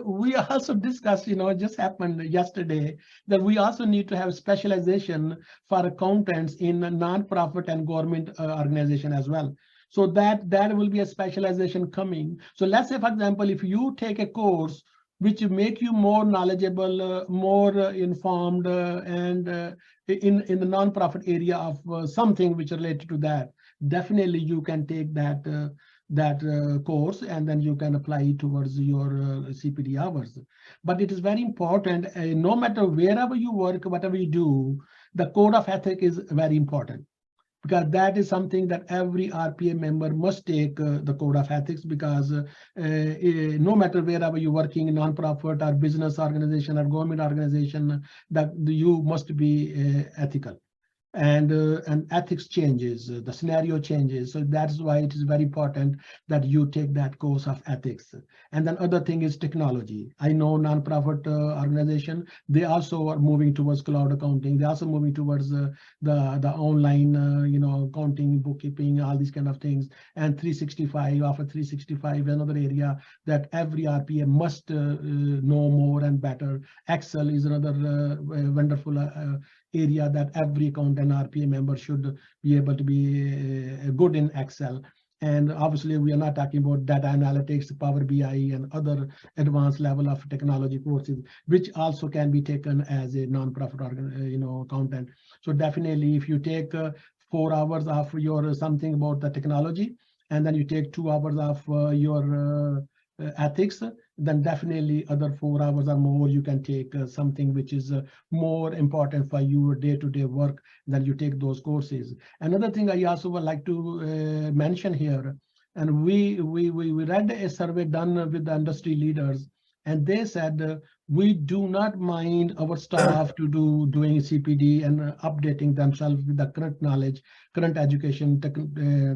we also discussed, just happened yesterday, that we also need to have specialization for accountants in a non-profit and government organization as well. So that will be a specialization coming. So let's say, for example, if you take a course which make you more knowledgeable, more informed, and in the non-profit area of something which related to that, definitely you can take that course, and then you can apply it towards your CPD hours. But it is very important, no matter wherever you work, whatever you do, the code of ethics is very important, because that is something that every RPA member must take the code of ethics, because no matter wherever you're working, non-profit or business organization or government organization, that you must be ethical. And ethics changes, the scenario changes. So that's why it is very important that you take that course of ethics. And then other thing is technology. I know nonprofit organization, they also are moving towards cloud accounting. They're also moving towards the online, accounting, bookkeeping, all these kind of things. And 365, offer 365, another area that every RPA must know more and better. Excel is another wonderful area that every accountant RPA member should be able to be good in Excel. And obviously, we are not talking about data analytics, Power BI, and other advanced level of technology courses, which also can be taken as a non-profit accountant. So definitely, if you take 4 hours of your something about the technology, and then you take 2 hours of your ethics, then definitely other 4 hours or more you can take something which is more important for your day-to-day work. Then you take those courses. Another thing I also would like to mention here, and we read a survey done with the industry leaders, and they said we do not mind our staff to doing CPD and updating themselves with the current knowledge, current education,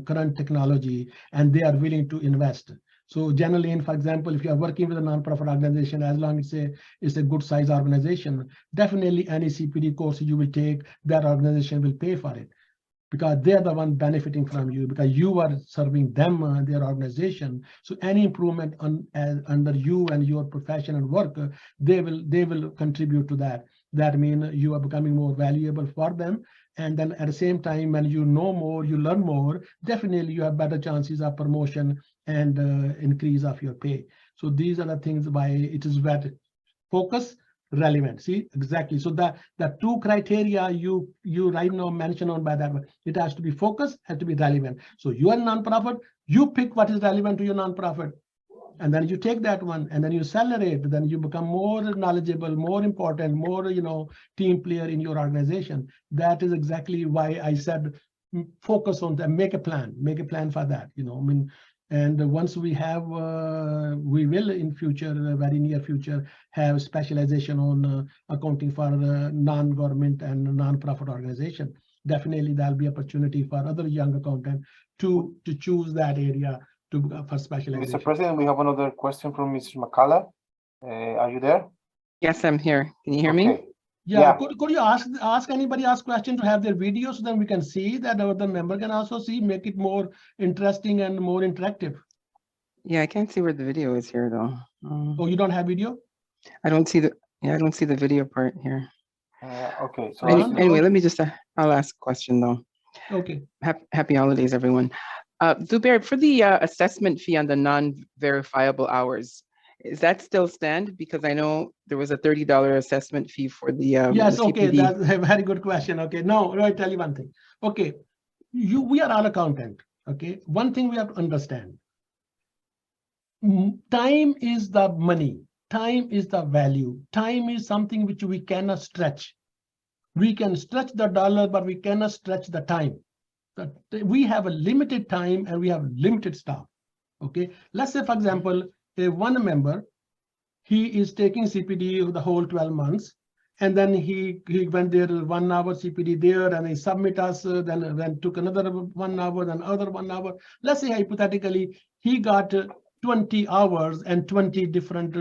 current technology, and they are willing to invest. So generally, for example, if you are working with a nonprofit organization, as long as it's a good size organization, definitely any CPD course you will take, that organization will pay for it, because they're the one benefiting from you, because you are serving them, their organization. So any improvement under you and your profession and work, they will contribute to that. That means you are becoming more valuable for them. And then at the same time, when you know more, you learn more, definitely you have better chances of promotion and increase of your pay. So these are the things why it is better focus relevant. See, exactly. So the two criteria you right now mentioned on by that one, it has to be focused, has to be relevant. So you are a nonprofit, you pick what is relevant to your nonprofit, and then you take that one and then you accelerate, then you become more knowledgeable, more important, more, team player in your organization. That is exactly why I said focus on that, make a plan for that, and once we have, we will in future, very near future, have specialization on accounting for non-government and non-profit organization. Definitely there'll be opportunity for other young accountant to choose that area for specialization. Mr. President, we have another question from Mr. McCullough. Are you there? Yes, I'm here. Can you hear me? Okay. Yeah. Could you ask anybody question to have their video so then we can see that the member can also see, make it more interesting and more interactive. Yeah, I can't see where the video is here though. Oh, you don't have video? I don't see the video part here. Okay. So Anyway, let me just, I'll ask a question though. Okay. Happy holidays, everyone. Zubair, for the assessment fee on the non-verifiable hours, is that still stand? Because I know there was a $30 assessment fee for the yes, the okay, CPD. that's a very good question. Okay, now let me tell you one thing. Okay, we are all accountant. Okay, one thing we have to understand. Time is the money. Time is the value. Time is something which we cannot stretch. We can stretch the dollar, but we cannot stretch the time. We have a limited time and we have limited staff. Okay, let's say, for example, one member, he is taking CPD the whole 12 months, and then he went there 1 hour CPD there, and he submit us, then took another 1 hour, then other 1 hour. Let's say hypothetically, he got 20 hours and 20 different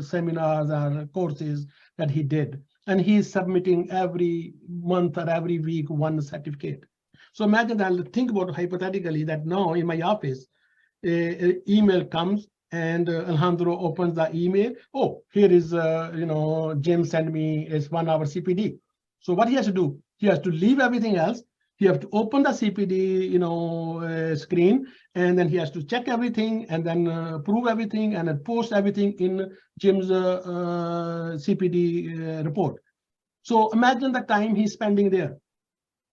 seminars or courses that he did, and he is submitting every month or every week one certificate. So imagine that, think about hypothetically that now in my office, an email comes and Alejandro opens the email. Oh, here is, Jim sent me his 1 hour CPD. So what he has to do? He has to leave everything else. He has to open the CPD, screen, and then he has to check everything and then approve everything and then post everything in Jim's CPD report. So imagine the time he's spending there.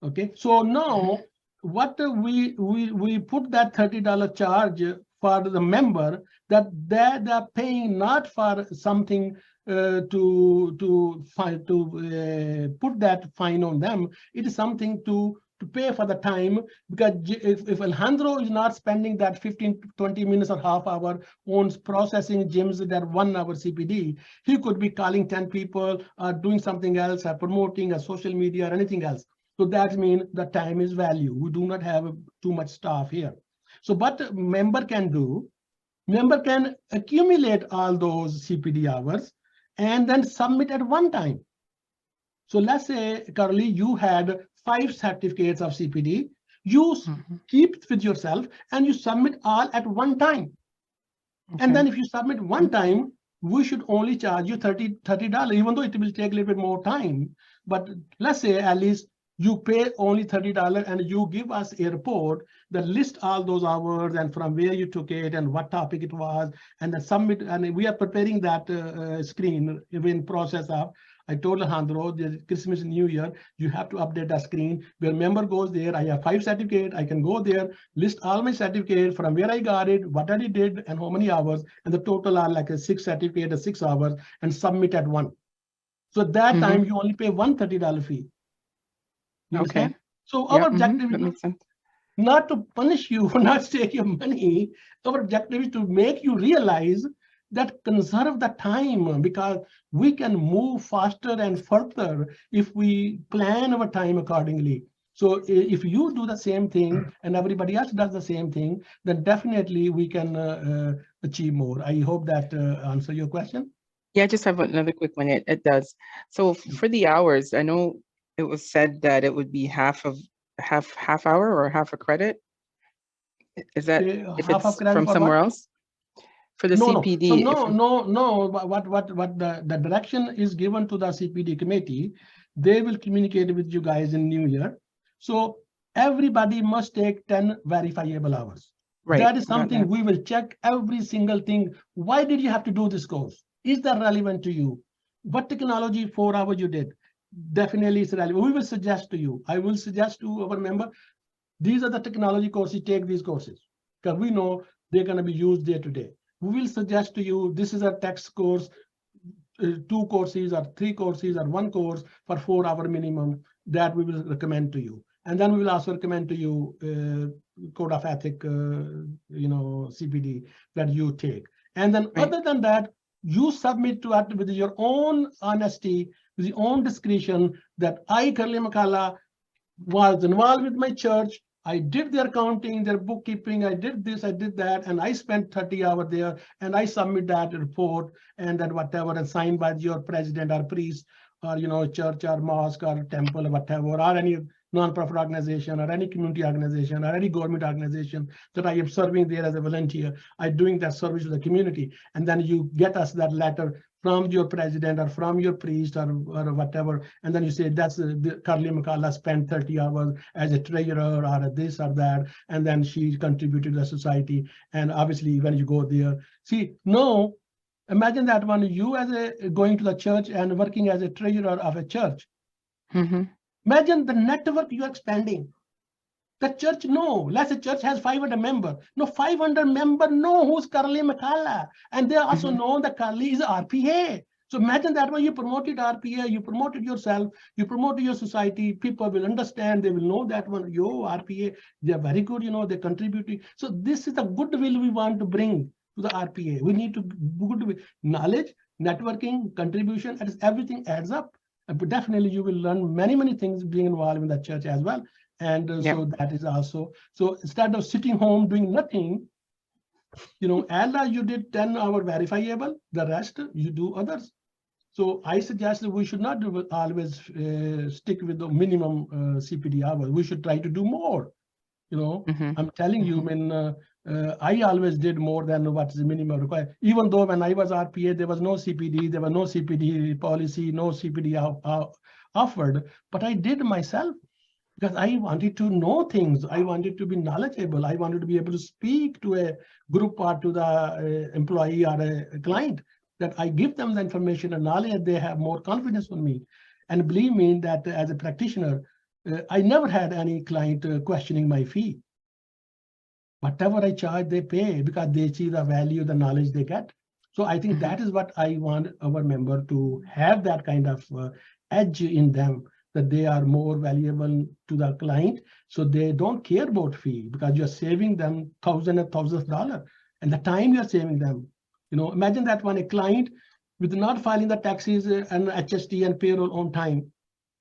Okay, so now what we put that $30 charge for the member, that they're paying not for something to put that fine on them. It is something to pay for the time, because if Alejandro is not spending that 15 to 20 minutes or half hour on processing Jim's that 1 hour CPD, he could be calling 10 people or doing something else or promoting a social media or anything else. So that means the time is value. We do not have too much staff here. So what member can do, member can accumulate all those CPD hours and then submit at one time. So let's say, Carly, you had 5 certificates of CPD. You keep it with yourself and you submit all at one time. Okay. And then if you submit one time, we should only charge you $30, even though it will take a little bit more time. But let's say at least you pay only $30 and you give us a report that lists all those hours and from where you took it and what topic it was, and then submit. And we are preparing that screen in process of, I told Alejandro, the Christmas and New Year, you have to update the screen where member goes there. I have 5 certificates. I can go there, list all my certificates from where I got it, what I did, and how many hours. And the total are like a 6 certificate, 6 hours, and submit at one. So at that time, you only pay one $30 fee. You understand? So our objective is not to punish you for not take your money. Our objective is to make you realize that conserve the time, because we can move faster and further if we plan our time accordingly. So if you do the same thing and everybody else does the same thing, then definitely we can achieve more. I hope that answers your question. Yeah, I just have another quick one. It does. So for the hours, I know it was said that it would be half hour or half a credit. Is that if it's from somewhere else? For the CPD. No. What the direction is given to the CPD committee, they will communicate with you guys in New Year. So everybody must take 10 verifiable hours. Right. That is something we will check every single thing. Why did you have to do this course? Is that relevant to you? what technology 4 hours you did, definitely it's relevant. We will suggest to you, I will suggest to our member, these are the technology courses, take these courses, because we know they're going to be used day to day. We will suggest to you, this is a text course, 2 courses or 3 courses or 1 course for 4 hour minimum that we will recommend to you. And then we will also recommend to you code of ethic, CPD that you take. And then other than that, you submit to it with your own honesty, with your own discretion that I, Curly Makala, was involved with my church. I did their accounting, their bookkeeping, I did this, I did that, and I spent 30 hours there, and I submit that report, and then whatever, and signed by your president or priest, or church or mosque or temple or whatever, or any non-profit organization or any community organization or any government organization that I am serving there as a volunteer. I'm doing that service to the community, and then you get us that letter from your president or from your priest or whatever, and then you say that's Carly McCullough spent 30 hours as a treasurer or this or that, and then she contributed to the society. And obviously when you go there, see, no, imagine that one, you as a going to the church and working as a treasurer of a church. Imagine the network you're expanding. The church, no, let's say church has 500 members. No, 500 members know who's Carly McCullough. And they also know that Carly is RPA. So imagine that when you promoted RPA, you promoted yourself, you promoted your society, people will understand, they will know that one, RPA, they're very good, they contribute. So this is the goodwill we want to bring to the RPA. We need to goodwill, knowledge, networking, contribution, and everything adds up. But definitely you will learn many, many things being involved in the church as well. And so that is also, so instead of sitting home doing nothing, Allah, you did 10-hour verifiable, the rest you do others. So I suggest that we should not always stick with the minimum CPD hours. We should try to do more. I'm telling you, I always did more than what's the minimum required. Even though when I was RPA, there was no CPD, there was no CPD policy, no CPD offered, but I did myself. Because I wanted to know things, I wanted to be knowledgeable, I wanted to be able to speak to a group or to the employee or a client, that I give them the information and knowledge, and they have more confidence in me. And believe me that as a practitioner, I never had any client questioning my fee. Whatever I charge, they pay because they see the value, the knowledge they get. So I think that is what I want our member to have, that kind of edge in them, that they are more valuable to the client, so they don't care about fee because you're saving them thousands and thousands of dollars, and the time you're saving them. Imagine that when a client with not filing the taxes and HST and payroll on time,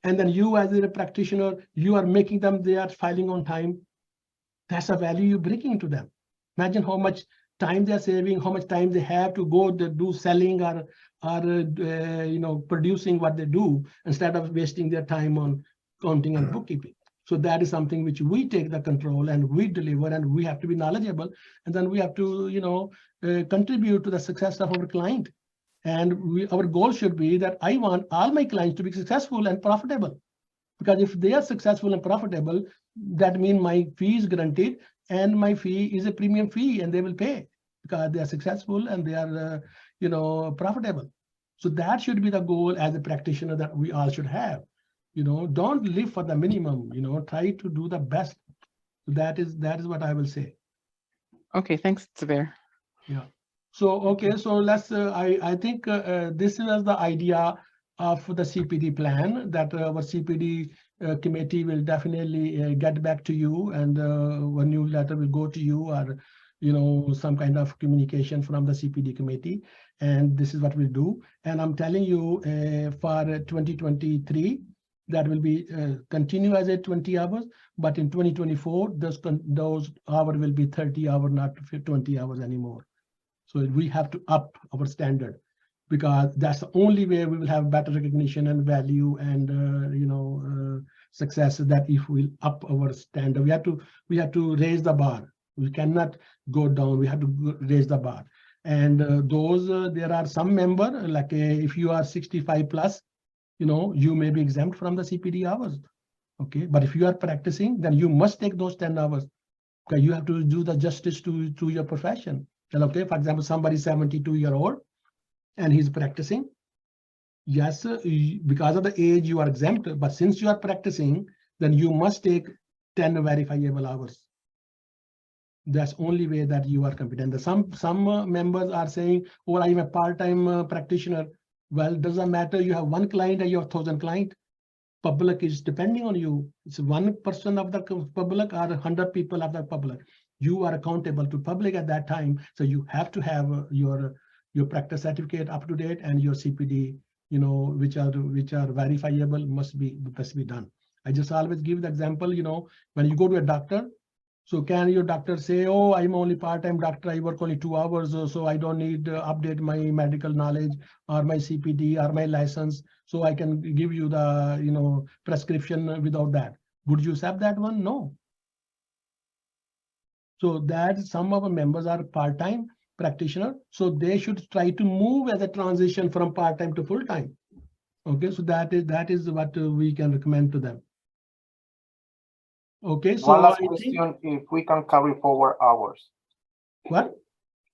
and then you as a practitioner, you are making them, they are filing on time. That's a value you're bringing to them. Imagine how much time they're saving, how much time they have to go to do selling or producing what they do, instead of wasting their time on counting and bookkeeping. So that is something which we take the control and we deliver, and we have to be knowledgeable, and then we have to contribute to the success of our client. And our goal should be that I want all my clients to be successful and profitable, because if they are successful and profitable, that means my fee is guaranteed, and my fee is a premium fee, and they will pay because they are successful and they are profitable. So that should be the goal as a practitioner that we all should have. Don't live for the minimum, try to do the best. That is what I will say. Okay, thanks, Zubair. Yeah. So, okay, so let's, I think this is the idea of the CPD plan, that our CPD committee will definitely get back to you, and a newsletter will go to you, or some kind of communication from the CPD committee, and this is what we'll do. And I'm telling you, for 2023, that will be continue as a 20 hours, but in 2024, those hours will be 30 hours, not 20 hours anymore. So we have to up our standard, because that's the only way we will have better recognition and value and success. That if we up our standard, we have to raise the bar. We cannot go down. We have to raise the bar. And there are some member, like if you are 65 plus, you may be exempt from the CPD hours. Okay, but if you are practicing, then you must take those 10 hours. Okay, you have to do the justice to your profession. Okay, for example, somebody 72-year-old and he's practicing. Yes, because of the age you are exempt, but since you are practicing, then you must take 10 verifiable hours. That's only way that you are competent. Some members are saying, "Oh, I'm a part-time practitioner." Well, doesn't matter. You have one client and you have 1,000 client. Public is depending on you. It's 1% of the public or 100 people of the public. You are accountable to public at that time. So you have to have your practice certificate up to date and your CPD, which are verifiable must be done. I just always give the example, when you go to a doctor. So can your doctor say, "Oh, I'm only part-time doctor, I work only 2 hours, so I don't need to update my medical knowledge or my CPD or my license, so I can give you the prescription without that." Would you accept that one? No. So that some of our members are part-time practitioner, so they should try to move as a transition from part-time to full-time. Okay, so that is what we can recommend to them. Okay, so One last I question, if we can carry forward hours. What?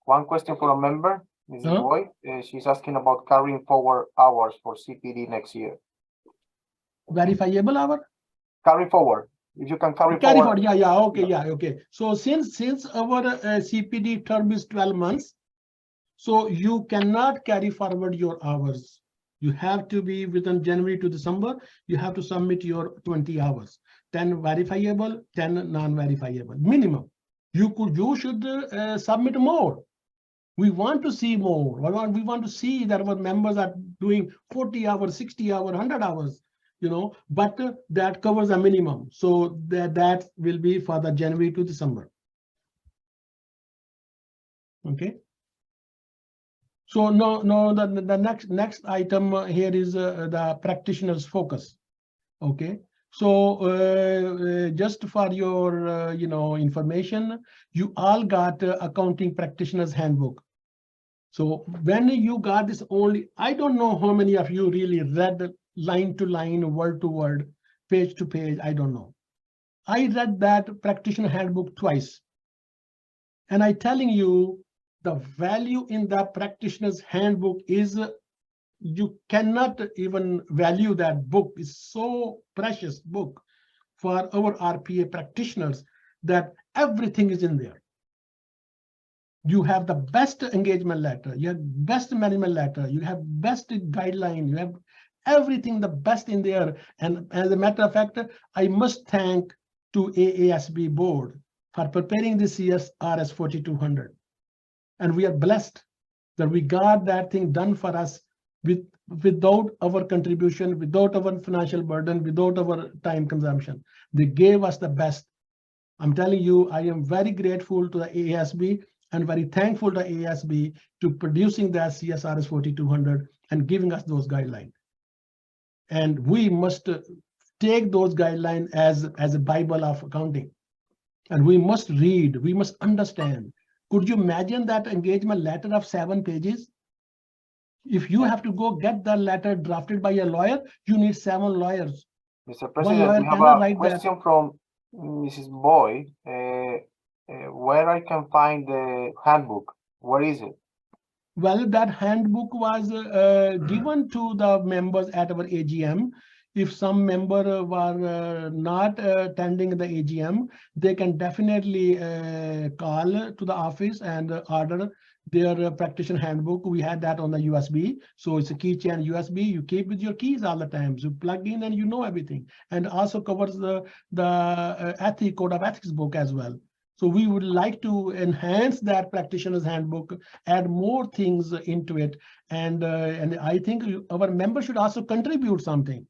One question for a member, Mrs. Boyd. She's asking about carrying forward hours for CPD next year. Verifiable hour? Carry forward. If you can carry forward. Yeah, okay. So since our CPD term is 12 months, so you cannot carry forward your hours. You have to be within January to December, you have to submit your 20 hours, 10 verifiable, 10 non-verifiable, minimum. You should submit more. We want to see more. We want to see that our members are doing 40 hours, 60 hours, 100 hours, but that covers a minimum. So that will be for the January to December. Okay. So the next item here is the practitioner's focus. Okay. So just for your information, you all got accounting practitioner's handbook. So when you got this, I don't know how many of you really read line to line, word to word, page to page. I don't know. I read that practitioner handbook twice, and I'm telling you, the value in the practitioner's handbook is you cannot even value that book. It's so precious book for our RPA practitioners that everything is in there. You have the best engagement letter, you have best management letter, you have best guideline, you have everything the best in there. And as a matter of fact, I must thank to AASB board for preparing this year's RS 4200. And we are blessed that we got that thing done for us without our contribution, without our financial burden, without our time consumption. They gave us the best. I'm telling you, I am very grateful to the AASB and very thankful to AASB to producing the CSRS 4200 and giving us those guidelines. And we must take those guidelines as a Bible of accounting. And we must read, we must understand. Could you imagine that engagement letter of 7 pages? If you have to go get that letter drafted by a lawyer, you need 7 lawyers. Mr. President, we have a question from Mrs. Boyd. Where I can find the handbook? Where is it? Well, that handbook was given to the members at our AGM. If some member were not attending the AGM, they can definitely call to the office and order their practitioner handbook. We had that on the USB. So it's a keychain USB. You keep with your keys all the time. So plug in and you know everything. And also covers the code of ethics book as well. So we would like to enhance that practitioner's handbook, add more things into it. And I think our members should also contribute something.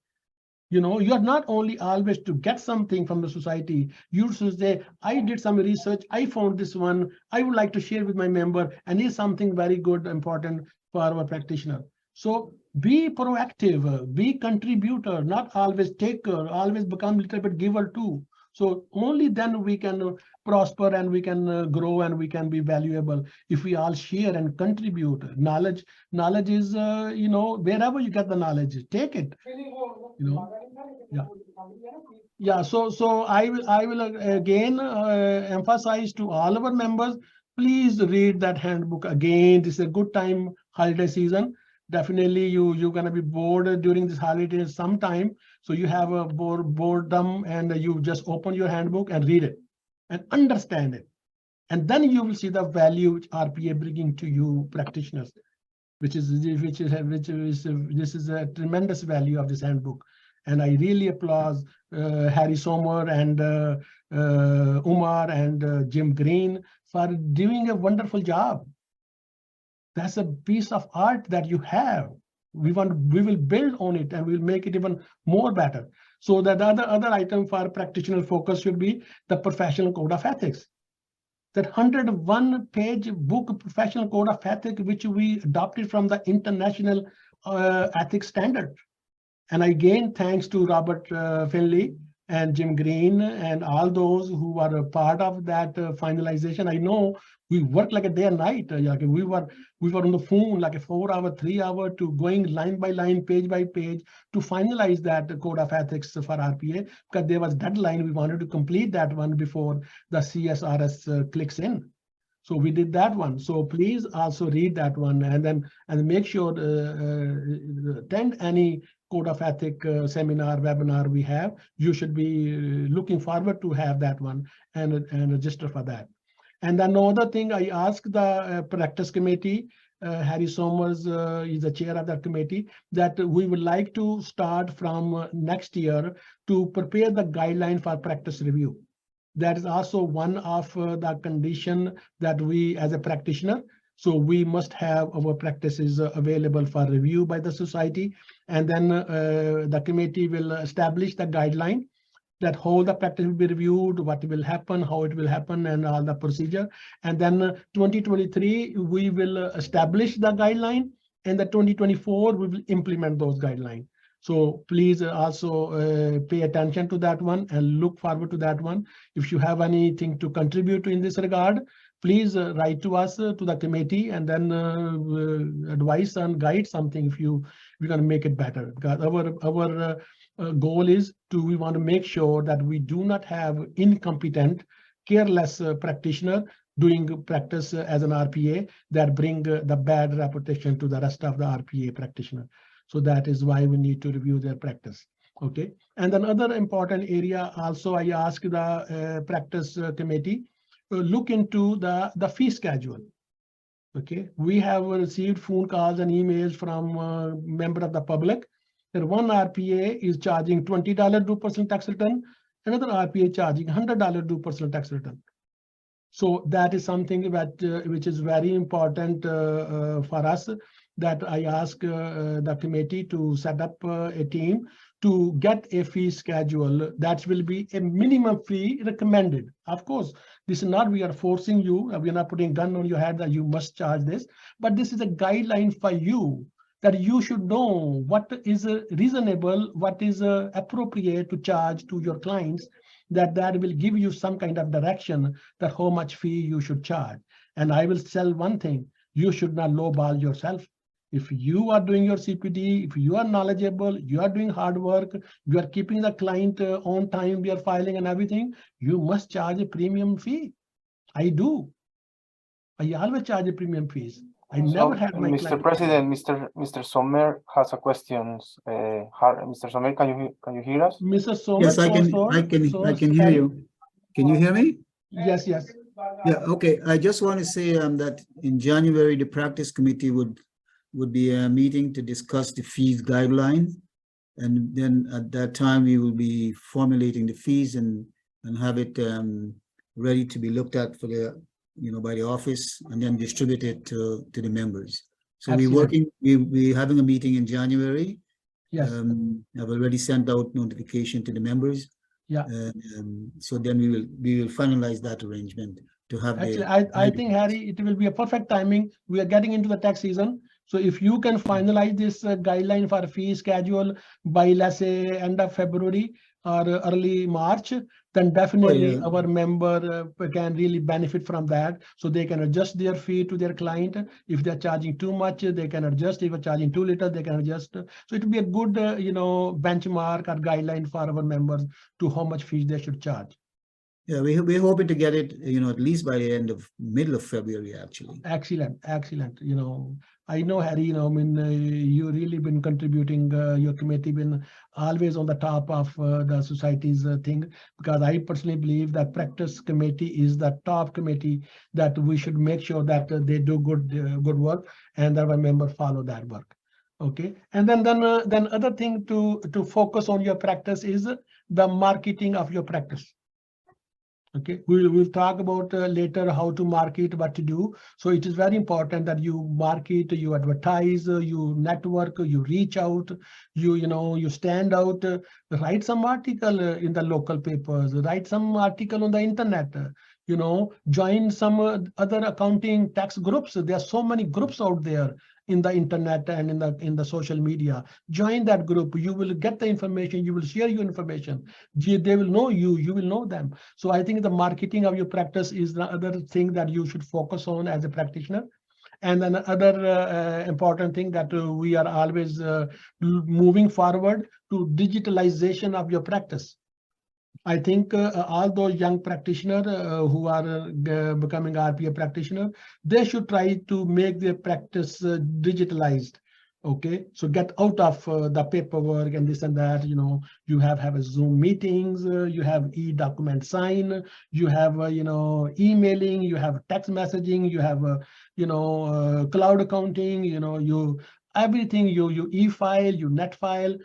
You're not only always to get something from the society, you should say, I did some research, I found this one, I would like to share with my member, and it's something very good, important for our practitioner. So be proactive, be contributor, not always taker, always become a little bit giver too. So only then we can prosper and we can grow and we can be valuable if we all share and contribute. Knowledge is, wherever you get the knowledge, take it. Yeah. So I will again emphasize to all our members, please read that handbook again. This is a good time, holiday season. definitely you're gonna be bored during this holiday sometime. So you have a boredom, and you just open your handbook and read it and understand it. And then you will see the value which RPA bringing to you practitioners, this is a tremendous value of this handbook. And I really applaud Harry Sommer and Umar and Jim Green for doing a wonderful job. That's a piece of art that you have. We will build on it, and we'll make it even more better. So that other item for practitioner focus should be the professional code of ethics. That 101-page book, professional code of ethics, which we adopted from the international ethics standard. And again, thanks to Robert Finley and Jim Green and all those who are a part of that finalization. I know we worked like a day and night. We were on the phone like a 4-hour, 3-hour to going line by line, page by page to finalize that code of ethics for RPA, because there was deadline. We wanted to complete that one before the CSRS clicks in. So we did that one. So please also read that one, and make sure attend any code of ethics seminar, webinar we have. You should be looking forward to have that one and register for that. And then another thing, I asked the practice committee, Harry Somers is the chair of that committee, that we would like to start from next year to prepare the guideline for practice review. That is also one of the condition that we as a practitioner, so we must have our practices available for review by the society. And then the committee will establish the guideline that how the practice will be reviewed, what will happen, how it will happen, and all the procedure. And then 2023, we will establish the guideline, and the 2024, we will implement those guidelines. So please also pay attention to that one and look forward to that one. If you have anything to contribute in this regard, please write to us, to the committee, and then advise and guide something if we're going to make it better. Because our goal is we want to make sure that we do not have incompetent, careless practitioner doing practice as an RPA that bring the bad reputation to the rest of the RPA practitioner. So that is why we need to review their practice. Okay. And another important area also, I asked the practice committee look into the fee schedule. Okay. We have received phone calls and emails from members of the public that one RPA is charging $20 due personal tax return, another RPA charging $100 due personal tax return. So that is something that which is very important for us, that I ask the committee to set up a team to get a fee schedule that will be a minimum fee recommended. Of course, this is not we are forcing you, we are not putting a gun on your head that you must charge this, but this is a guideline for you that you should know what is reasonable, what is appropriate to charge to your clients, that will give you some kind of direction that how much fee you should charge. And I will tell one thing, you should not lowball yourself. If you are doing your CPD, if you are knowledgeable, you are doing hard work, you are keeping the client on time, we are filing and everything, you must charge a premium fee. I do. I always charge a premium fees. I never had my Mr. President, Mr. Sommer has a question. Mr. Sommer, can you hear us? Mr. Sommer, yes, I can hear you. Can you hear me? Yes, yes. Yeah, okay. I just want to say that in January, the practice committee would be a meeting to discuss the fees guideline. And then at that time, we will be formulating the fees and have it ready to be looked at for the by the office, and then distribute it to the members. So we're having a meeting in January. Yes. I've already sent out notification to the members. Yeah. So then we will finalize that arrangement to have. Actually, I think, Harry, it will be a perfect timing. We are getting into the tax season. So if you can finalize this guideline for fee schedule by, let's say, end of February or early March, then definitely our member can really benefit from that. So they can adjust their fee to their client. If they're charging too much, they can adjust. If they're charging too little, they can adjust. So it will be a good, benchmark or guideline for our members to how much fees they should charge. Yeah, we're hoping to get it, at least by the middle of February, actually. Excellent, excellent. I know, Harry, I mean, you really been contributing, your committee been always on the top of the society's thing, because I personally believe that practice committee is the top committee that we should make sure that they do good work and that our members follow that work. Okay, and then other thing to focus on your practice is the marketing of your practice. Okay, we'll talk about later how to market, what to do. So it is very important that you market, you advertise, you network, you reach out, you stand out, write some article in the local papers, write some article on the internet, join some other accounting tax groups. There are so many groups out there in the internet and in the social media. Join that group. You will get the information. You will share your information. They will know you. You will know them. So I think the marketing of your practice is the other thing that you should focus on as a practitioner. And then another important thing that we are always moving forward to digitalization of your practice. I think all those young practitioners who are becoming RPA practitioner, they should try to make their practice digitalized. Okay, so get out of the paperwork and this and that. You have a Zoom meetings, you have e-document sign, you have emailing, you have text messaging, you have cloud accounting. Everything, you e-file, you net file,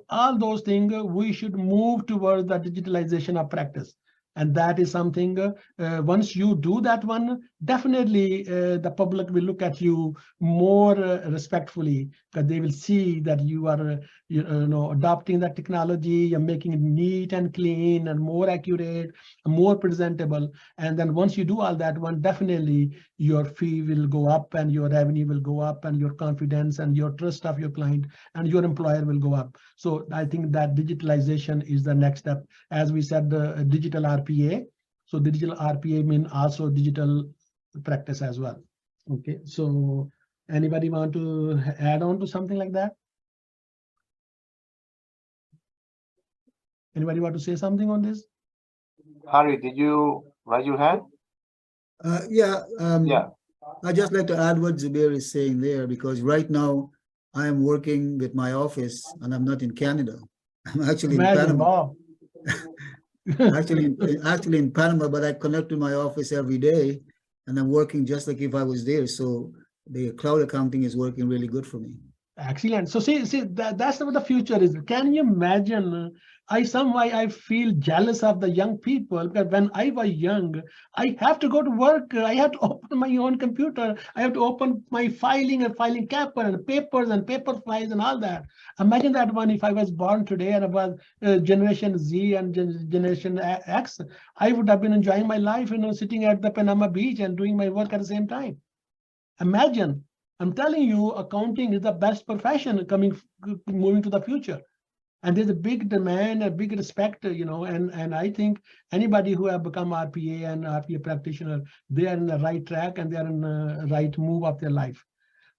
all those things. We should move towards the digitalization of practice. And that is something, once you do that one, definitely the public will look at you more respectfully, because they will see that you are adopting the technology, you're making it neat and clean and more accurate, more presentable. And then once you do all that one, definitely your fee will go up and your revenue will go up and your confidence and your trust of your client and your employer will go up. So I think that digitalization is the next step. As we said, the digital RPA. So digital RPA means also digital practice as well. Okay, so anybody want to add on to something like that? Anybody want to say something on this? Harry, did you raise your hand? Yeah. Yeah. I just like to add what Zubair is saying there, because right now I am working with my office and I'm not in Canada. I'm actually in Panama. Wow. actually in Panama, but I connect to my office every day and I'm working just like if I was there. So the cloud accounting is working really good for me. Excellent. So see that's what the future is. Can you imagine? I feel jealous of the young people, because when I was young, I have to go to work. I have to open my own computer. I have to open my filing and filing cabinet and papers and paper files and all that. Imagine that one. If I was born today and I was Generation Z and Generation X, I would have been enjoying my life, sitting at the Panama beach and doing my work at the same time. Imagine. I'm telling you, accounting is the best profession moving to the future. And there's a big demand, a big respect, and I think anybody who have become RPA and RPA practitioner, they are in the right track and they are in the right move of their life.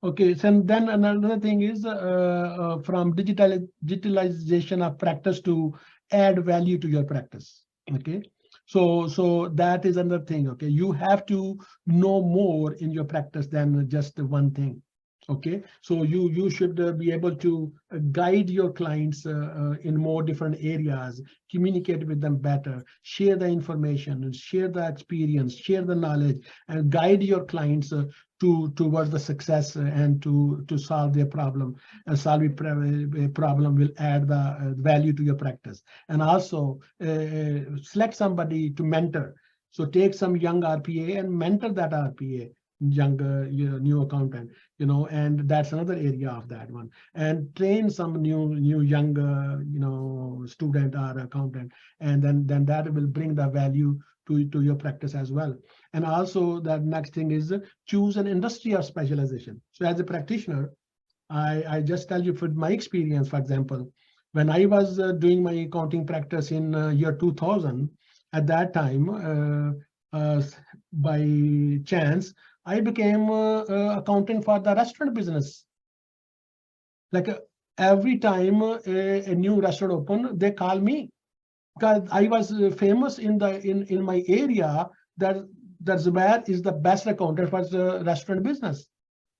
Okay, so then another thing is from digitalization of practice to add value to your practice. Okay. So that is another thing. Okay, you have to know more in your practice than just one thing. Okay, so you should be able to guide your clients in more different areas, communicate with them better, share the information, share the experience, share the knowledge, and guide your clients towards the success and to solve their problem. And solve a problem will add the value to your practice. And also select somebody to mentor. So take some young RPA and mentor that RPA, younger new accountant, and that's another area of that one. And train some new younger student or accountant, and then that will bring the value to your practice as well. And also the next thing is choose an industry of specialization. So as a practitioner, I just tell you from my experience, for example, when I was doing my accounting practice in year 2000, at that time, by chance, I became accountant for the restaurant business. Like every time a new restaurant open, they call me. because I was famous in my area that Zubair is the best accountant for the restaurant business,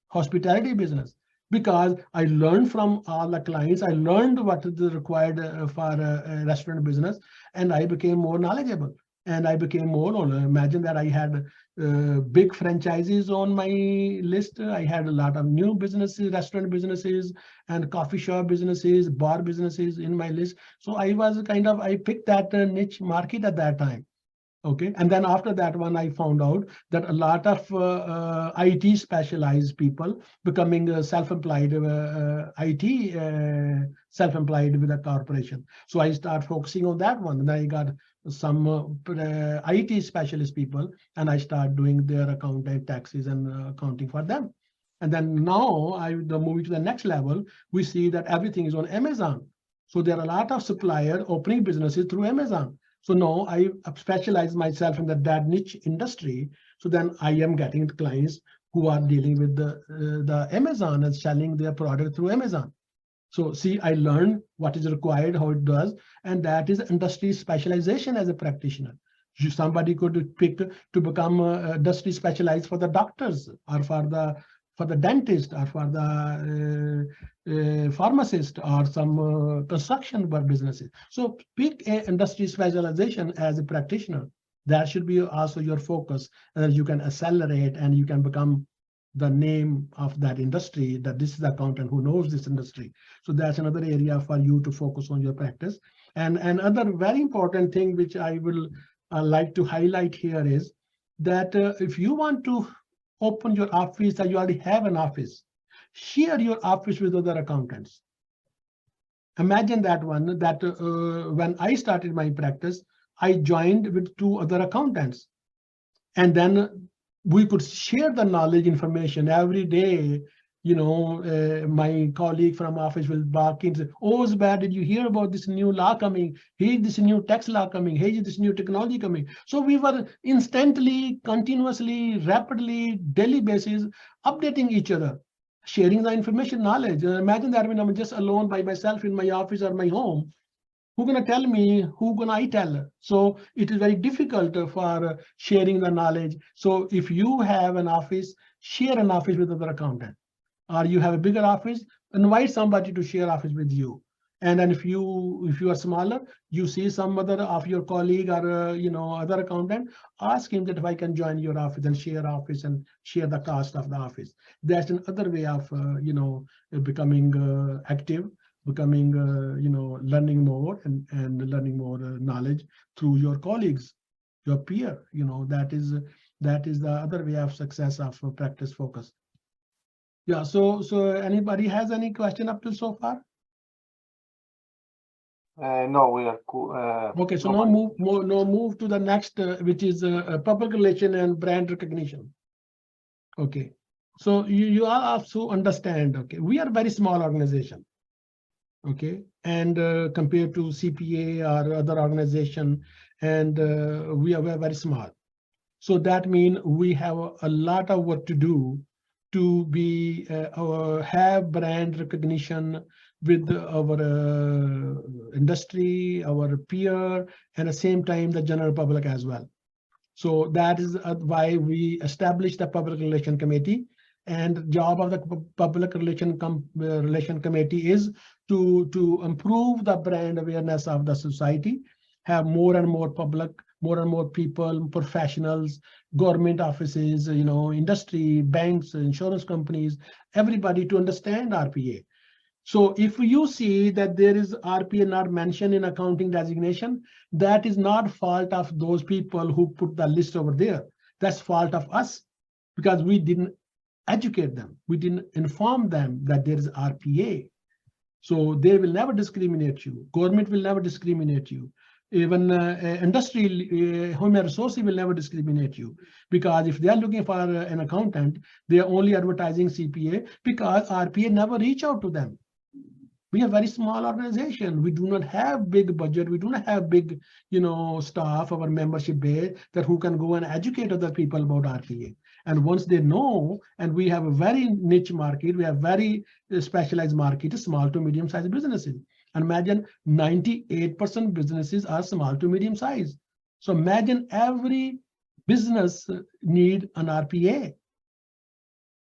hospitality business, because I learned from all the clients. I learned what is required for a restaurant business, and I became more knowledgeable. And I became more knowledgeable. Imagine that I had big franchises on my list. I had a lot of new businesses, restaurant businesses, and coffee shop businesses, bar businesses in my list. So I was I picked that niche market at that time. Okay, and then after that one, I found out that a lot of IT specialized people becoming self-employed, IT self-employed with a corporation. So I start focusing on that one, and I got some IT specialist people, and I start doing their accounting, taxes, and accounting for them. And then now the moving to the next level, we see that everything is on Amazon. So there are a lot of supplier opening businesses through Amazon. So now I specialize myself in that niche industry. So then I am getting clients who are dealing with the Amazon and selling their product through Amazon. So see, I learned what is required, how it does, and that is industry specialization as a practitioner. Somebody could pick to become industry specialized for the doctors, or for the dentist, or for the pharmacist, or some construction businesses. So pick a industry specialization as a practitioner. That should be also your focus, and you can accelerate and you can become the name of that industry, that this is the accountant who knows this industry. So that's another area for you to focus on your practice. And another very important thing which I will like to highlight here is that if you want to open your office, that you already have an office, share your office with other accountants. Imagine that one, that when I started my practice, I joined with 2 other accountants, and then we could share the knowledge information every day. You know, my colleague from office will bark in, say, "Oh, Zubair, did you hear about this new law coming? Hey, this new tax law coming. Hey, this new technology coming." So we were instantly, continuously, rapidly, daily basis, updating each other, sharing the information, knowledge. Imagine that when I'm just alone by myself in my office or my home, who gonna tell me, who gonna I tell? So it is very difficult for sharing the knowledge. So if you have an office, share an office with other accountant, or you have a bigger office, invite somebody to share office with you. And then if you are smaller, you see some other of your colleague or you know, other accountant, ask him that if I can join your office and share office and share the cost of the office. That's another way of you know, becoming active, becoming you know, learning more and learning more knowledge through your colleagues, your peer. You know, that is the other way of success of practice focus. Yeah, so anybody has any question up to so far? No, we are cool. Okay, so now move to the next, which is public relation and brand recognition. Okay, so you all also understand. Okay, we are a very small organization. Okay, and compared to CPA or other organization, and we are very small. So that means we have a lot of work to do to be have brand recognition with our industry, our peer, and at the same time the general public as well. So that is why we established the Public Relation Committee. And the job of the Public Relation Committee is to improve the brand awareness of the society, have more and more public, more and more people, professionals, government offices, you know, industry, banks, insurance companies, everybody to understand RPA. So if you see that there is RPA not mentioned in accounting designation, that is not fault of those people who put the list over there. That's fault of us, because we didn't educate them. We didn't inform them that there is RPA. So they will never discriminate you. Government will never discriminate you. Even industry, human resources will never discriminate you, because if they are looking for an accountant, they are only advertising CPA, because RPA never reach out to them. We are a very small organization. We do not have big budget. We do not have big, you know, staff, our membership base, that who can go and educate other people about RPA. And once they know, and we have a very niche market, we have very specialized market, small to medium-sized businesses. And imagine 98% businesses are small to medium size. So imagine every business need an RPA.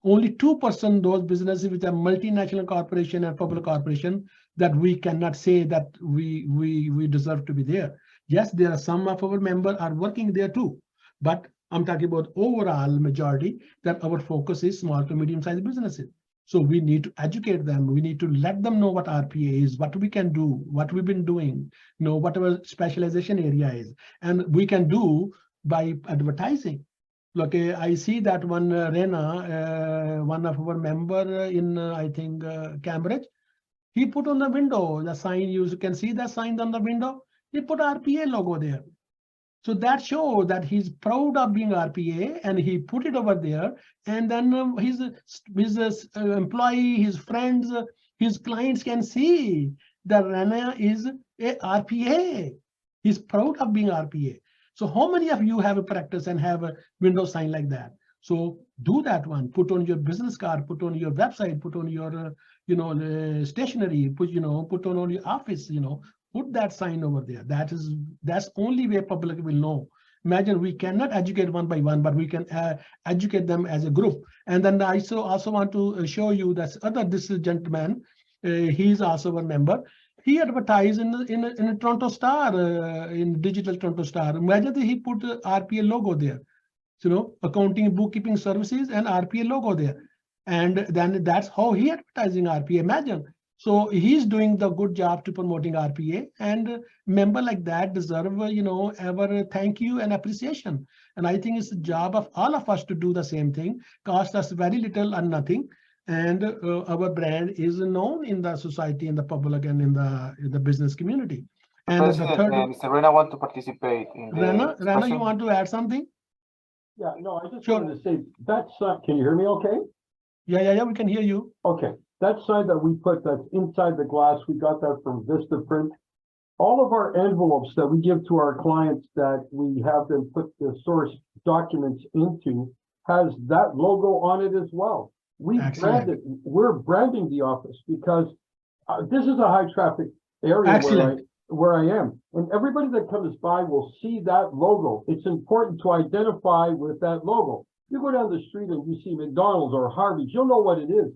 Only 2% those businesses which are multinational corporation and public corporation that we cannot say that we deserve to be there. Yes, there are some of our members are working there too, but I'm talking about overall majority that our focus is small to medium sized businesses. So we need to educate them. We need to let them know what RPA is, what we can do, what we've been doing, what our specialization area is, and we can do by advertising. Look, I see that one Rena, one of our member in I think Cambridge, he put on the window the sign. You can see the sign on the window. He put RPA logo there. So that shows that he's proud of being RPA, and he put it over there. And then his employee, his friends, his clients can see that Rana is a RPA. He's proud of being RPA. So how many of you have a practice and have a window sign like that? So do that one. Put on your business card. Put on your website. Put on your stationery. Put on your office. Put that sign over there. That's only way public will know. Imagine we cannot educate one by one, but we can educate them as a group. And then I also want to show you that this gentleman, he's also a member. He advertised in a Toronto Star, in digital Toronto Star. Imagine that he put RPA logo there. Accounting, bookkeeping services and RPA logo there. And then that's how he advertising RPA. Imagine. So he's doing the good job to promoting RPA, and member like that deserve, our thank you and appreciation. And I think it's the job of all of us to do the same thing. Cost us very little or nothing. And our brand is known in the society, in the public, and in the business community. And President, the third, Mr. Rena want to participate in the Rana, discussion. you want to add something? Yeah, no, I just Sure. wanted to say, that sign, can you hear me okay? Yeah, we can hear you. Okay, that sign that we put that's inside the glass, we got that from Vistaprint. All of our envelopes that we give to our clients that we have them put the source documents into has that logo on it as well. We Excellent. branded, we're branding the office because this is a high traffic area Excellent. where I am. And everybody that comes by will see that logo. It's important to identify with that logo. You go down the street and you see McDonald's or Harvey's, you'll know what it is.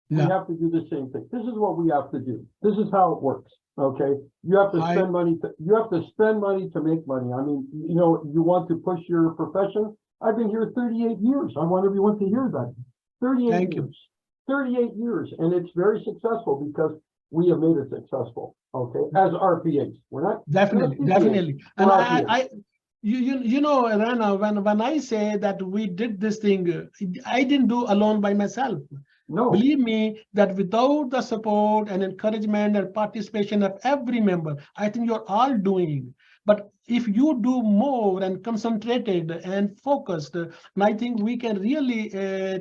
Yeah. We have to do the same thing. This is what we have to do. This is how it works. Okay. You have to spend money. You have to spend money to make money. I mean, you want to push your profession. I've been here 38 years. I want everyone to hear that. 38 Thank you. years. 38 years. And it's very successful because we have made it successful. Okay. As RPAs. We're not. Definitely. And RPAs. Rana, when I say that we did this thing, I didn't do alone by myself. No. Believe me that without the support and encouragement and participation of every member, I think you're all doing. But if you do more and concentrated and focused, and I think we can really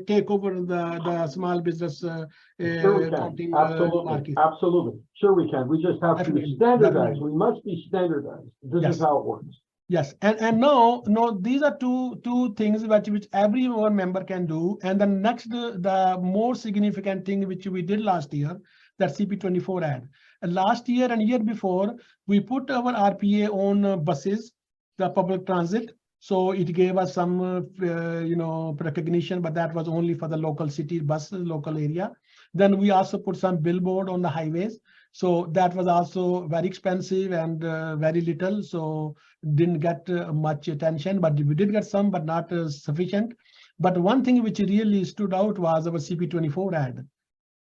take over the small business Sure we can. Absolutely. market. Absolutely. Sure we can. We just have Definitely. to standardize. Definitely. We must be standardized. This Yes. is how it works. Yes, and no, these are two things which every one member can do. And the next, the more significant thing which we did last year, that CP24 ad. And last year and year before, we put our RPA on buses, the public transit. So it gave us some, recognition, but that was only for the local city bus, local area. Then we also put some billboard on the highways. So that was also very expensive and very little. So didn't get much attention, but we did get some, but not sufficient. But one thing which really stood out was our CP24 ad.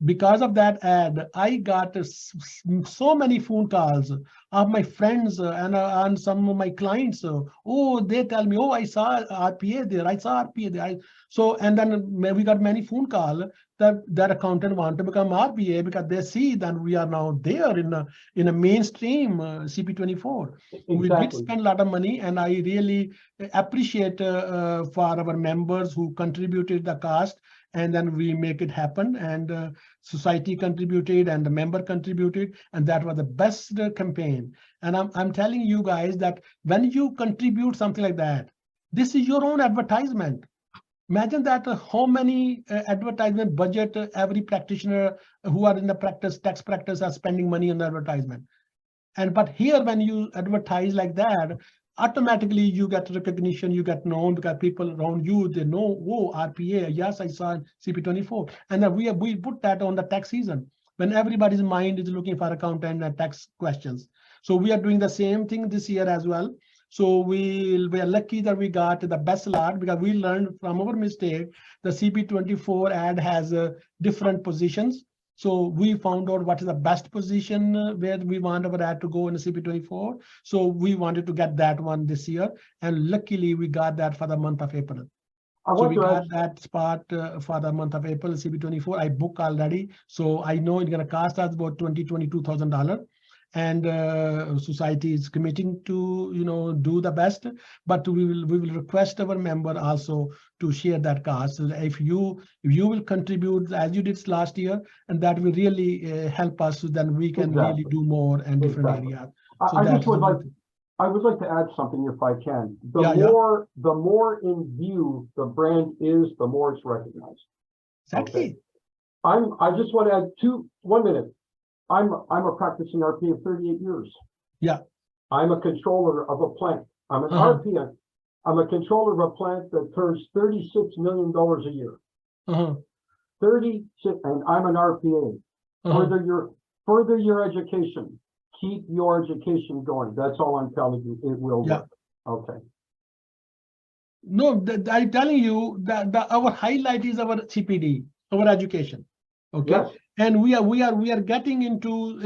Because of that ad, I got so many phone calls of my friends and some of my clients. They tell me, I saw RPA there. I saw RPA there. And then we got many phone calls that accountant want to become RPA because they see that we are now there in a mainstream CP24. Exactly. We did spend a lot of money, and I really appreciate for our members who contributed the cost. And then we make it happen, and society contributed and the member contributed, and that was the best campaign. And I'm telling you guys that when you contribute something like that, this is your own advertisement. Imagine that how many advertisement budget every practitioner who are in the tax practice are spending money on advertisement. But here, when you advertise like that, automatically you get recognition, you get known because people around you, they know, oh, RPA, yes, I saw CP24. And then we put that on the tax season when everybody's mind is looking for accountant and tax questions. So we are doing the same thing this year as well. So we are lucky that we got the best lot because we learned from our mistake. The CP24 ad has different positions. So we found out what is the best position where we want our ad to go in the CP24. So we wanted to get that one this year. And luckily we got that for the month of April. So we got that spot for the month of April, CP24. I booked already. So I know it's going to cost us about $22,000. And society is committing to do the best, but we will request our member also to share that cost. So if you will contribute as you did last year, and that will really help us, so then we can really do more and different areas. So I would like to add something if I can. The more in view the brand is, the more it's recognized. Exactly. Okay. I just want to add 1 minute. I'm a practicing RP of 38 years. Yeah. I'm a controller of a plant. I'm an RP. I'm a controller of a plant that turns $36 million a year. 36, and I'm an RPA. Further your education. Keep your education going. That's all I'm telling you. It will work. Okay. No, I'm telling you that our highlight is our CPD, our education. Okay. Yes. And we are getting into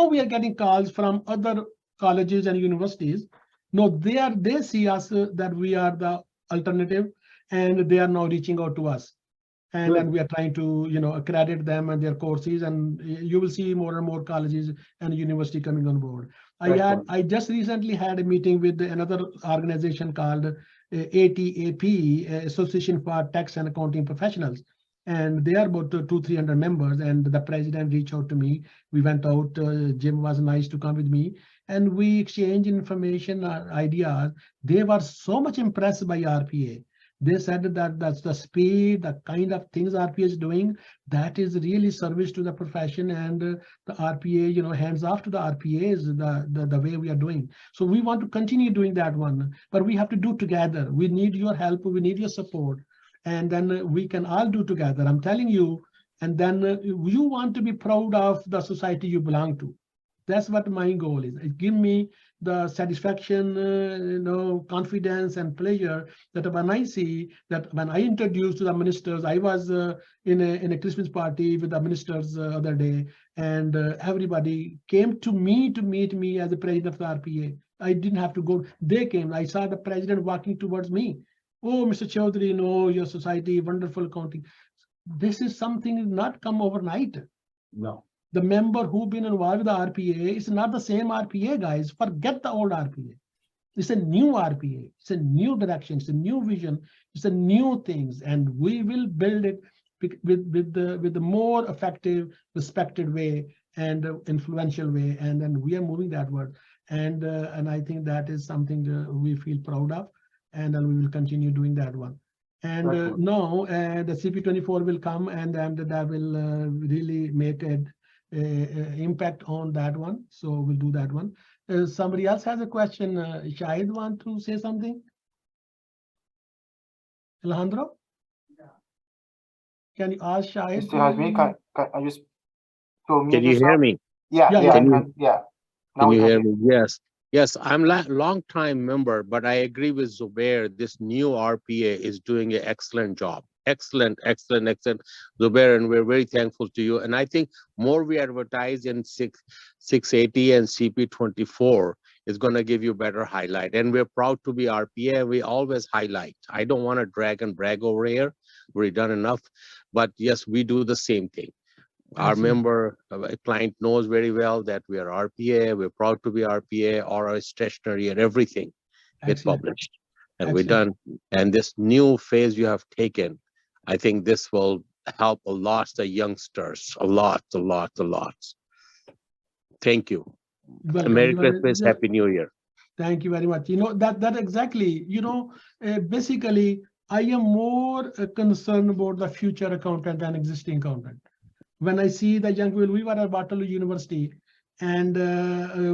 we are getting calls from other colleges and universities. No, they see us that we are the alternative, and they are now reaching out to us. And we are trying to accredit them and their courses, and you will see more and more colleges and university coming on board. I just recently had a meeting with another organization called ATAP, Association for Tax and Accounting Professionals. And they are about 200-300 members, and the president reached out to me. We went out, Jim was nice to come with me, and we exchanged information, ideas. They were so much impressed by RPA. They said that that's the speed, the kind of things RPA is doing, that is really service to the profession, and the RPA, hands off to the RPAs, the way we are doing. So we want to continue doing that one, but we have to do together. We need your help, we need your support. And then we can all do together, I'm telling you. And then you want to be proud of the society you belong to. That's what my goal is. It gives me the satisfaction, confidence and pleasure that when I see that when I introduced to the ministers, I was in a Christmas party with the ministers the other day, and everybody came to me to meet me as the president of the RPA. I didn't have to go. They came. I saw the president walking towards me. Oh, Mr. Chaudhary, your society, wonderful accounting. This is something not come overnight. No. The member who been involved with the RPA is not the same RPA, guys. Forget the old RPA. It's a new RPA. It's a new direction. It's a new vision. It's a new things, and we will build it with the more effective, respected way and influential way. And then we are moving that word. And I think that is something we feel proud of. And then we will continue doing that one. And the CP24 will come, and then that will really make an impact on that one. So we'll do that one. Somebody else has a question. Shahid want to say something? Alejandro? Yeah. Can you ask Shahid? Can you hear me? Yeah. Can you hear me? Yes, I'm a long-time member, but I agree with Zubair. This new RPA is doing an excellent job. Excellent, Zubair, and we're very thankful to you. And I think more we advertise in 680 and CP24 is going to give you better highlight. And we're proud to be RPA. We always highlight. I don't want to drag and brag over here. We've done enough. But yes, we do the same thing. Our member client knows very well that we are RPA. We're proud to be RPA, or our stationery and everything gets published. And we're done. And this new phase you have taken, I think this will help a lot the youngsters, a lot. Thank you. Merry Christmas, Happy New Year. Thank you very much. That exactly, basically I am more concerned about the future accountant than existing accountant. When I see the young people, we were at Waterloo University, and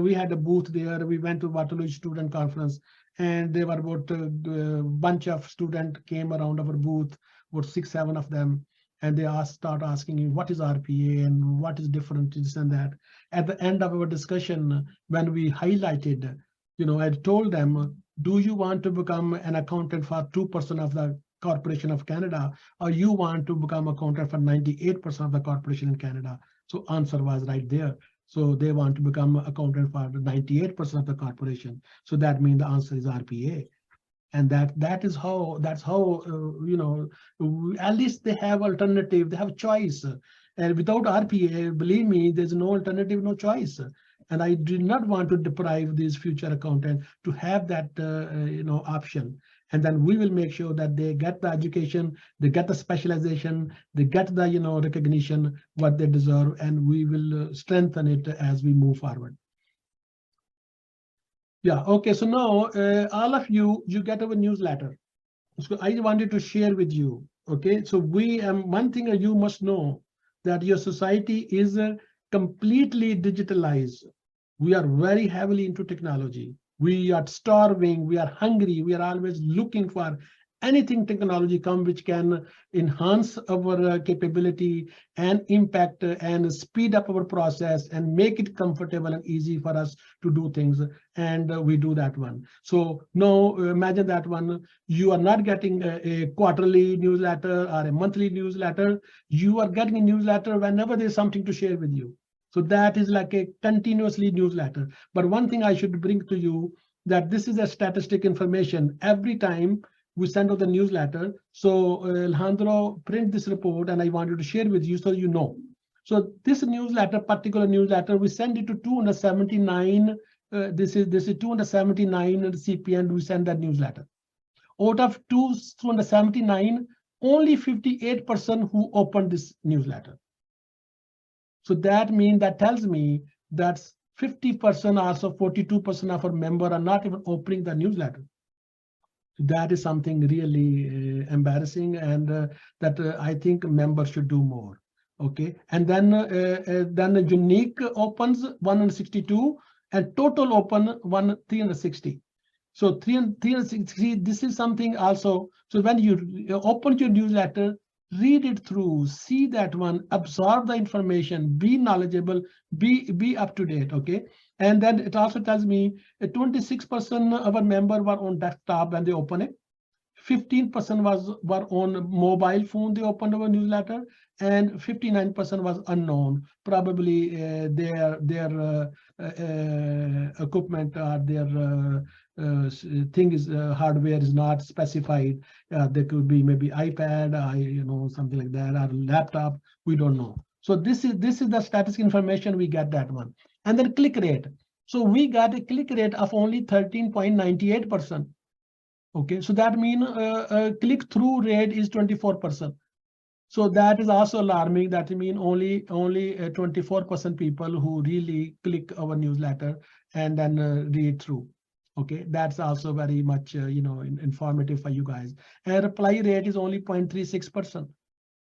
we had a booth there. We went to Waterloo Student Conference, and there were about a bunch of students came around our booth, about 6, 7 of them, and they start asking me, what is RPA and what is different, this and that. At the end of our discussion, when we highlighted, I told them, do you want to become an accountant for 2% of the Corporation of Canada, or you want to become accountant for 98% of the corporation in Canada? So answer was right there. So they want to become accountant for 98% of the corporation. So that means the answer is RPA. And that's how at least they have alternative, they have choice. And without RPA, believe me, there's no alternative, no choice. And I did not want to deprive these future accountants to have that option. And then we will make sure that they get the education, they get the specialization, they get the recognition what they deserve, and we will strengthen it as we move forward. Yeah, okay, so now all of you get our newsletter. So I wanted to share with you, okay? So one thing you must know, that your society is completely digitalized. We are very heavily into technology. We are starving, we are hungry, we are always looking for anything technology which can enhance our capability and impact and speed up our process and make it comfortable and easy for us to do things. And we do that one. So now imagine that one, you are not getting a quarterly newsletter or a monthly newsletter. You are getting a newsletter whenever there's something to share with you. So that is like a continuously newsletter. But one thing I should bring to you, that this is a statistic information. Every time we send out the newsletter, so Alejandro print this report, and I wanted to share with you so you know. So this newsletter, particular newsletter, we send it to 279. This is 279 CPN. We send that newsletter. Out of 279, only 58% who opened this newsletter. So that tells me that 50%, also 42% of our members are not even opening the newsletter. That is something really embarrassing, and that I think members should do more. Okay, and then the unique opens 162 and total open 360. So 360. This is something also. So when you open your newsletter, read it through, see that one, absorb the information, be knowledgeable, be up to date. Okay. And then it also tells me 26% of our members were on desktop when they open it. 15% were on mobile phone, they opened our newsletter, and 59% was unknown. Probably their equipment or their thing is hardware is not specified. There could be maybe iPad, something like that, or laptop. We don't know. So this is the statistic information. We get that one. And then click rate. So we got a click rate of only 13.98%. Okay, so that means click-through rate is 24%. So that is also alarming. That means only 24% people who really click our newsletter and then read through. Okay, that's also very much informative for you guys. And reply rate is only 0.36%.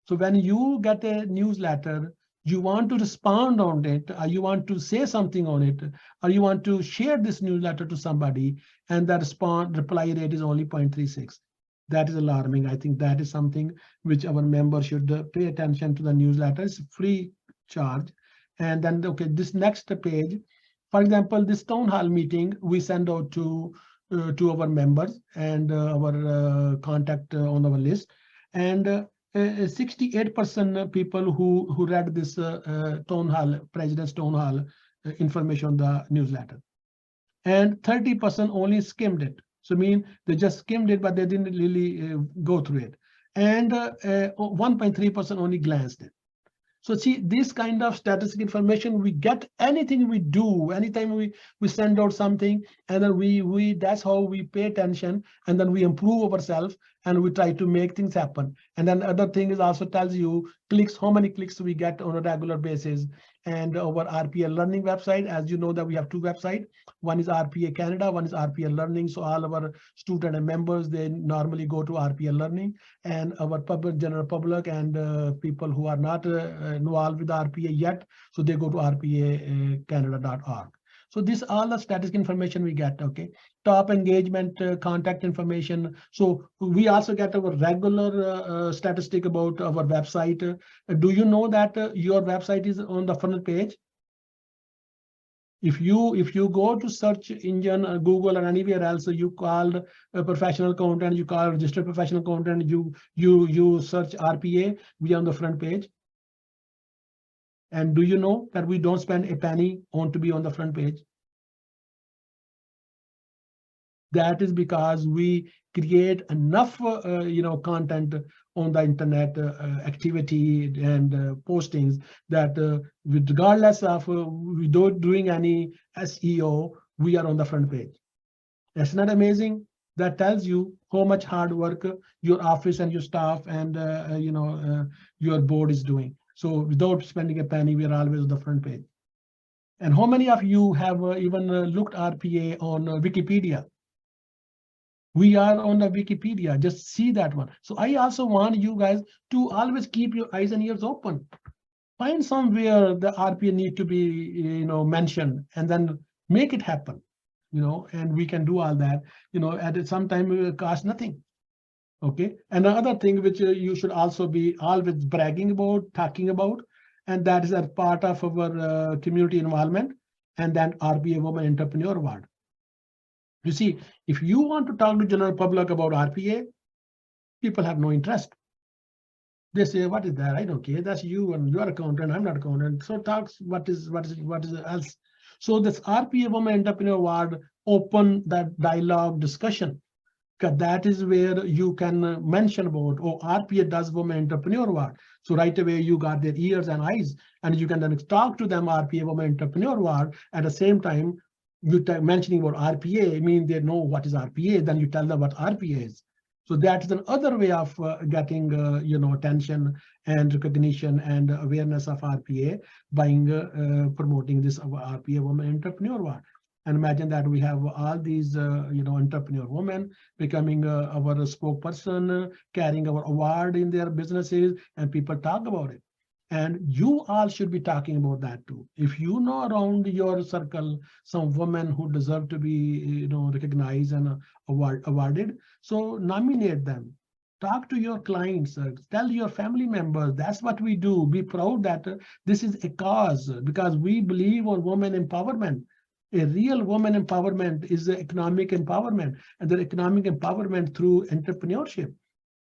So when you get a newsletter, you want to respond on it, or you want to say something on it, or you want to share this newsletter to somebody, and the reply rate is only 0.36. That is alarming. I think that is something which our members should pay attention to. The newsletter is free charge. And then, okay, this next page, for example, this town hall meeting, we send out to our members and our contact on our list. And 68% people who read this town hall, President's town hall information on the newsletter, and 30% only skimmed it. So they just skimmed it, but they didn't really go through it, and 1.3% only glanced it. So see, this kind of statistic information we get anything we do, anytime we send out something, and then we that's how we pay attention, and then we improve ourselves, and we try to make things happen. And then other thing is also tells you clicks, how many clicks we get on a regular basis. And our RPA Learning website, as you know that we have two websites. One is RPA Canada, one is RPA Learning. So all our student and members, they normally go to RPA Learning, and our general public and people who are not involved with RPA yet, so they go to rpacanada.org. So this all the static information we get, okay? Top engagement, contact information. So we also get our regular statistic about our website. Do you know that your website is on the front page? If you go to search engine, Google or anywhere else, you call professional content, you call registered professional content, you search RPA, we are on the front page. And do you know that we don't spend a penny on to be on the front page? That is because we create enough, content on the internet activity and postings that regardless of we don't doing any SEO, we are on the front page. That's not amazing. That tells you how much hard work your office and your staff and your board is doing. So without spending a penny, we are always on the front page. And how many of you have even looked RPA on Wikipedia? We are on the Wikipedia, just see that one. So I also want you guys to always keep your eyes and ears open. Find somewhere the RPA need to be, mentioned, and then make it happen, and we can do all that, at some time it will cost nothing. Okay. And the other thing which you should also be always bragging about, talking about, and that is a part of our community involvement, and then RPA Women Entrepreneur Award. You see, if you want to talk to general public about RPA, people have no interest. They say, what is that? I don't care. That's you, and you're accountant, I'm not accountant. So talks what is else. So this RPA Women Entrepreneur Award open that dialogue discussion, because that is where you can mention about, oh, RPA does Women Entrepreneur Award. So right away you got their ears and eyes, and you can then talk to them RPA Women Entrepreneur Award. At the same time, you mentioning about RPA, mean they know what is RPA, then you tell them what RPA is. So that is another way of getting attention and recognition and awareness of RPA by promoting this RPA Women Entrepreneur Award. And imagine that we have all these entrepreneur women becoming our spokesperson, carrying our award in their businesses, and people talk about it. And you all should be talking about that too. If you know around your circle some women who deserve to be recognized and awarded, so nominate them. Talk to your clients, tell your family members. That's what we do. Be proud that this is a cause, because we believe on women empowerment. A real woman empowerment is the economic empowerment, and the economic empowerment through entrepreneurship.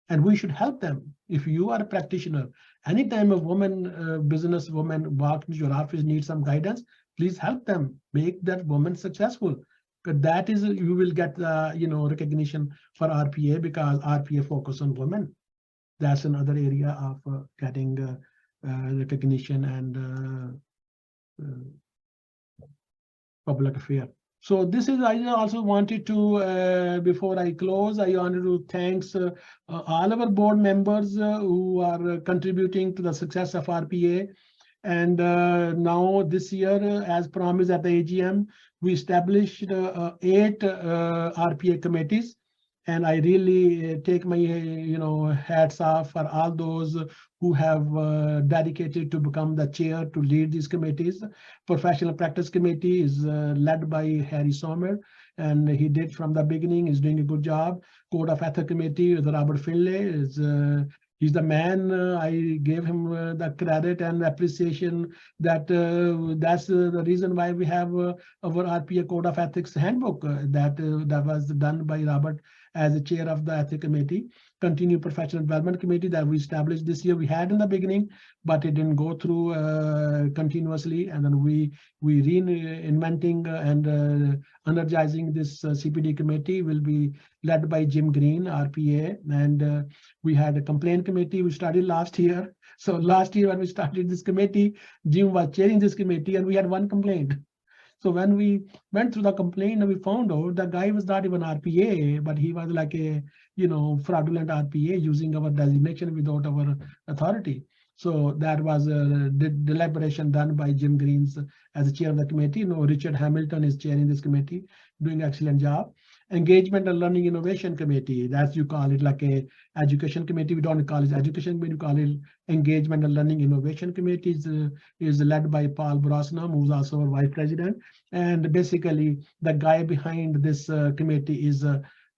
And we should help them. If you are a practitioner, anytime a woman, business woman walks into your office, needs some guidance, please help them, make that woman successful. Because that is, you will get recognition for RPA, because RPA focus on women. That's another area of getting recognition and public affair. So this is, I also wanted to, before I close, I wanted to thank all our board members who are contributing to the success of RPA. And now this year, as promised at the AGM, we established 8 RPA committees. And I really take my hats off for all those who have dedicated to become the chair to lead these committees. Professional Practice Committee is led by Harry Sommer, and he did from the beginning. He's doing a good job. Code of Ethics Committee with Robert Finlay is he's the man. I gave him the credit and appreciation that that's the reason why we have our RPA Code of Ethics handbook that was done by Robert as the chair of the Ethics Committee. Continue Professional Development Committee that we established this year. We had in the beginning, but it didn't go through continuously. And then we reinventing and energizing this CPD committee will be led by Jim Green, RPA. And we had a complaint committee we started last year. So last year when we started this committee, Jim was chairing this committee and we had one complaint. So when we went through the complaint, we found out the guy was not even RPA, but he was like a, fraudulent RPA using our designation without our authority. So that was a deliberation done by Jim Greens as the chair of the committee. Richard Hamilton is chairing this committee, doing excellent job. Engagement and Learning Innovation Committee, that's you call it like a education committee. We don't call it education committee, we call it Engagement and Learning Innovation Committee. Is led by Paul Brosnam, who's also our vice president. And basically the guy behind this committee is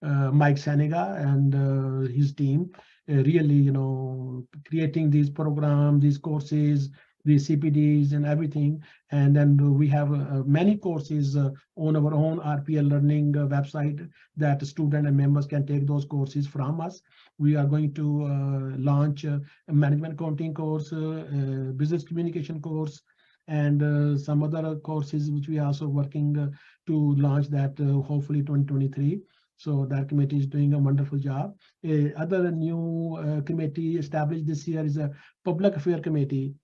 Mike Senega and his team. Really, creating these programs, these courses, these CPDs and everything. And then we have many courses on our own RPA learning website that students and members can take those courses from us. We are going to launch a management accounting course, business communication course, and some other courses which we are also working to launch that hopefully 2023. So that committee is doing a wonderful job. Other new committee established this year is a Public Affairs Committee.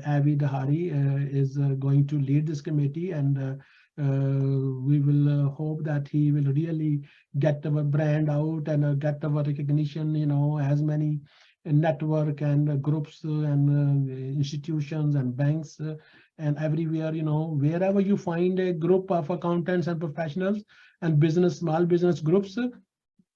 Avi Dahari is going to lead this committee, and we will hope that he will really get our brand out and get our recognition, as many network and groups and institutions and banks and everywhere, wherever you find a group of accountants and professionals and small business groups,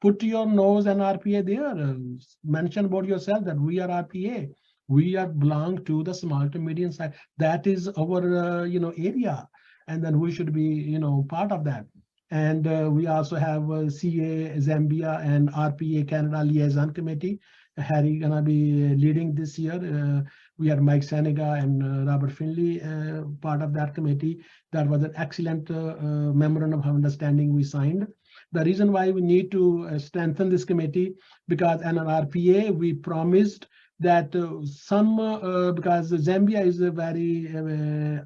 put your nose and RPA there. Mention about yourself that we are RPA. We belong to the small to medium size. That is our area, and then we should be part of that. And we also have CA Zambia and RPA Canada Liaison Committee. Harry gonna be leading this year. We had Mike Senega and Robert Finley part of that committee. That was an excellent memorandum of understanding we signed. The reason why we need to strengthen this committee, because in an RPA we promised that because Zambia is a very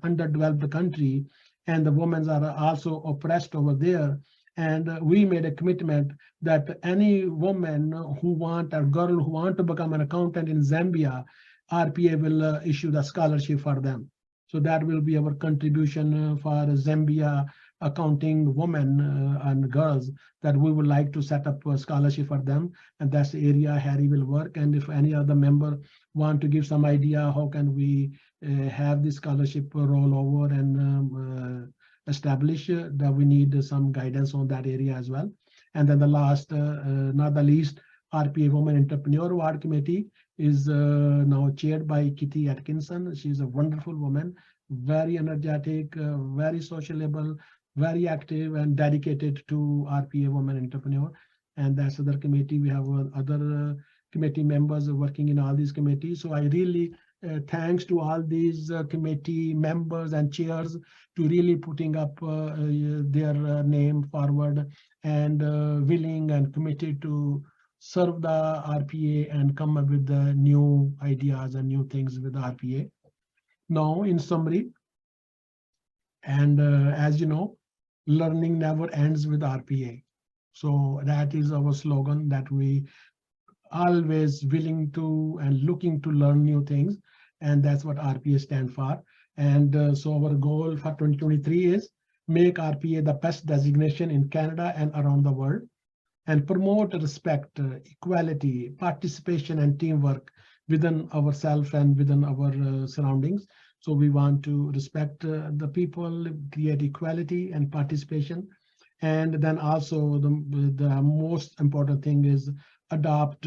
underdeveloped country and the women are also oppressed over there. And we made a commitment that any woman who want, or girl who want to become an accountant in Zambia, RPA will issue the scholarship for them. So that will be our contribution for Zambia accounting women and girls, that we would like to set up a scholarship for them. And that's the area Harry will work. And if any other member want to give some idea, how can we have this scholarship roll over and establish, that we need some guidance on that area as well. And then the last, not the least, RPA Women Entrepreneur Award Committee is now chaired by Kitty Atkinson. She's a wonderful woman, very energetic, very sociable, very active and dedicated to RPA Women Entrepreneur. And that's other committee. We have other committee members working in all these committees. So I really thanks to all these committee members and chairs to really putting up their name forward and willing and committed to serve the RPA and come up with the new ideas and new things with the RPA. Now, in summary, and as you know, learning never ends with RPA. So that is our slogan, that we always willing to and looking to learn new things. And that's what RPA stands for. And so our goal for 2023 is make RPA the best designation in Canada and around the world, and promote respect, equality, participation, and teamwork within ourselves and within our surroundings. So we want to respect the people, create equality and participation. And then also the most important thing is adopt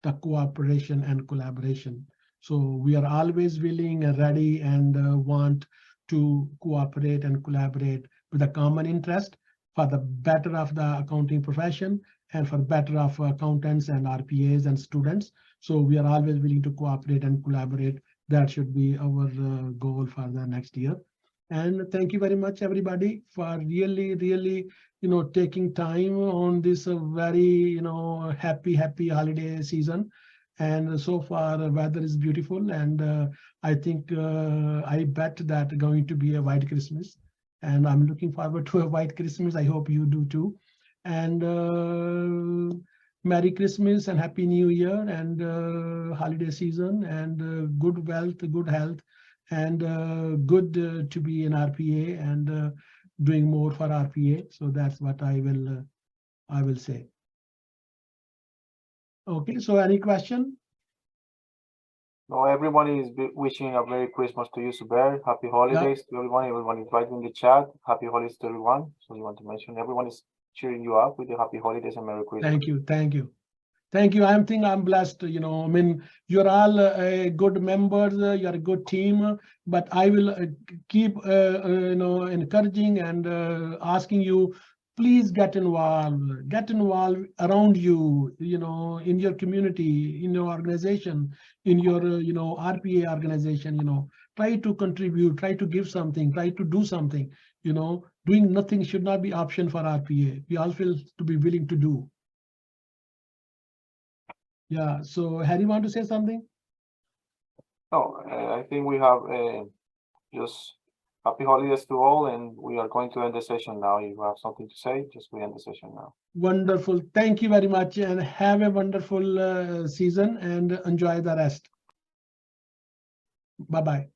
the cooperation and collaboration. So we are always willing and ready and want to cooperate and collaborate with a common interest for the better of the accounting profession and for better of accountants and RPAs and students. So we are always willing to cooperate and collaborate. That should be our goal for the next year. And thank you very much, everybody, for really, taking time on this very, happy holiday season. And so far, the weather is beautiful. And I think, I bet that going to be a white Christmas. And I'm looking forward to a white Christmas. I hope you do too. And Merry Christmas and Happy New Year and holiday season and good wealth, good health, and good to be in RPA. And doing more for RPA. So that's what I will say. Okay, so any question? No, everyone is wishing a Merry Christmas to you, Zubair. Happy holidays to everyone. Everyone is writing in the chat. Happy holidays to everyone. So you want to mention everyone is cheering you up with the happy holidays and Merry Christmas. Thank you, thank you. Thank you. I'm blessed. You know, I mean, you're all good members. You're a good team. But I will keep, you know, encouraging and asking you, please get involved. Get involved around you. You know, in your community, in your organization, in your you know, RPA organization. You know, try to contribute. Try to give something. Try to do something. You know, doing nothing should not be option for RPA. We all feel to be willing to do. Yeah, so Harry, want to say something? No, I think we have just happy holidays to all, and we are going to end the session now. If you have something to say, just we end the session now. Wonderful. Thank you very much, and have a wonderful season and enjoy the rest. Bye-bye.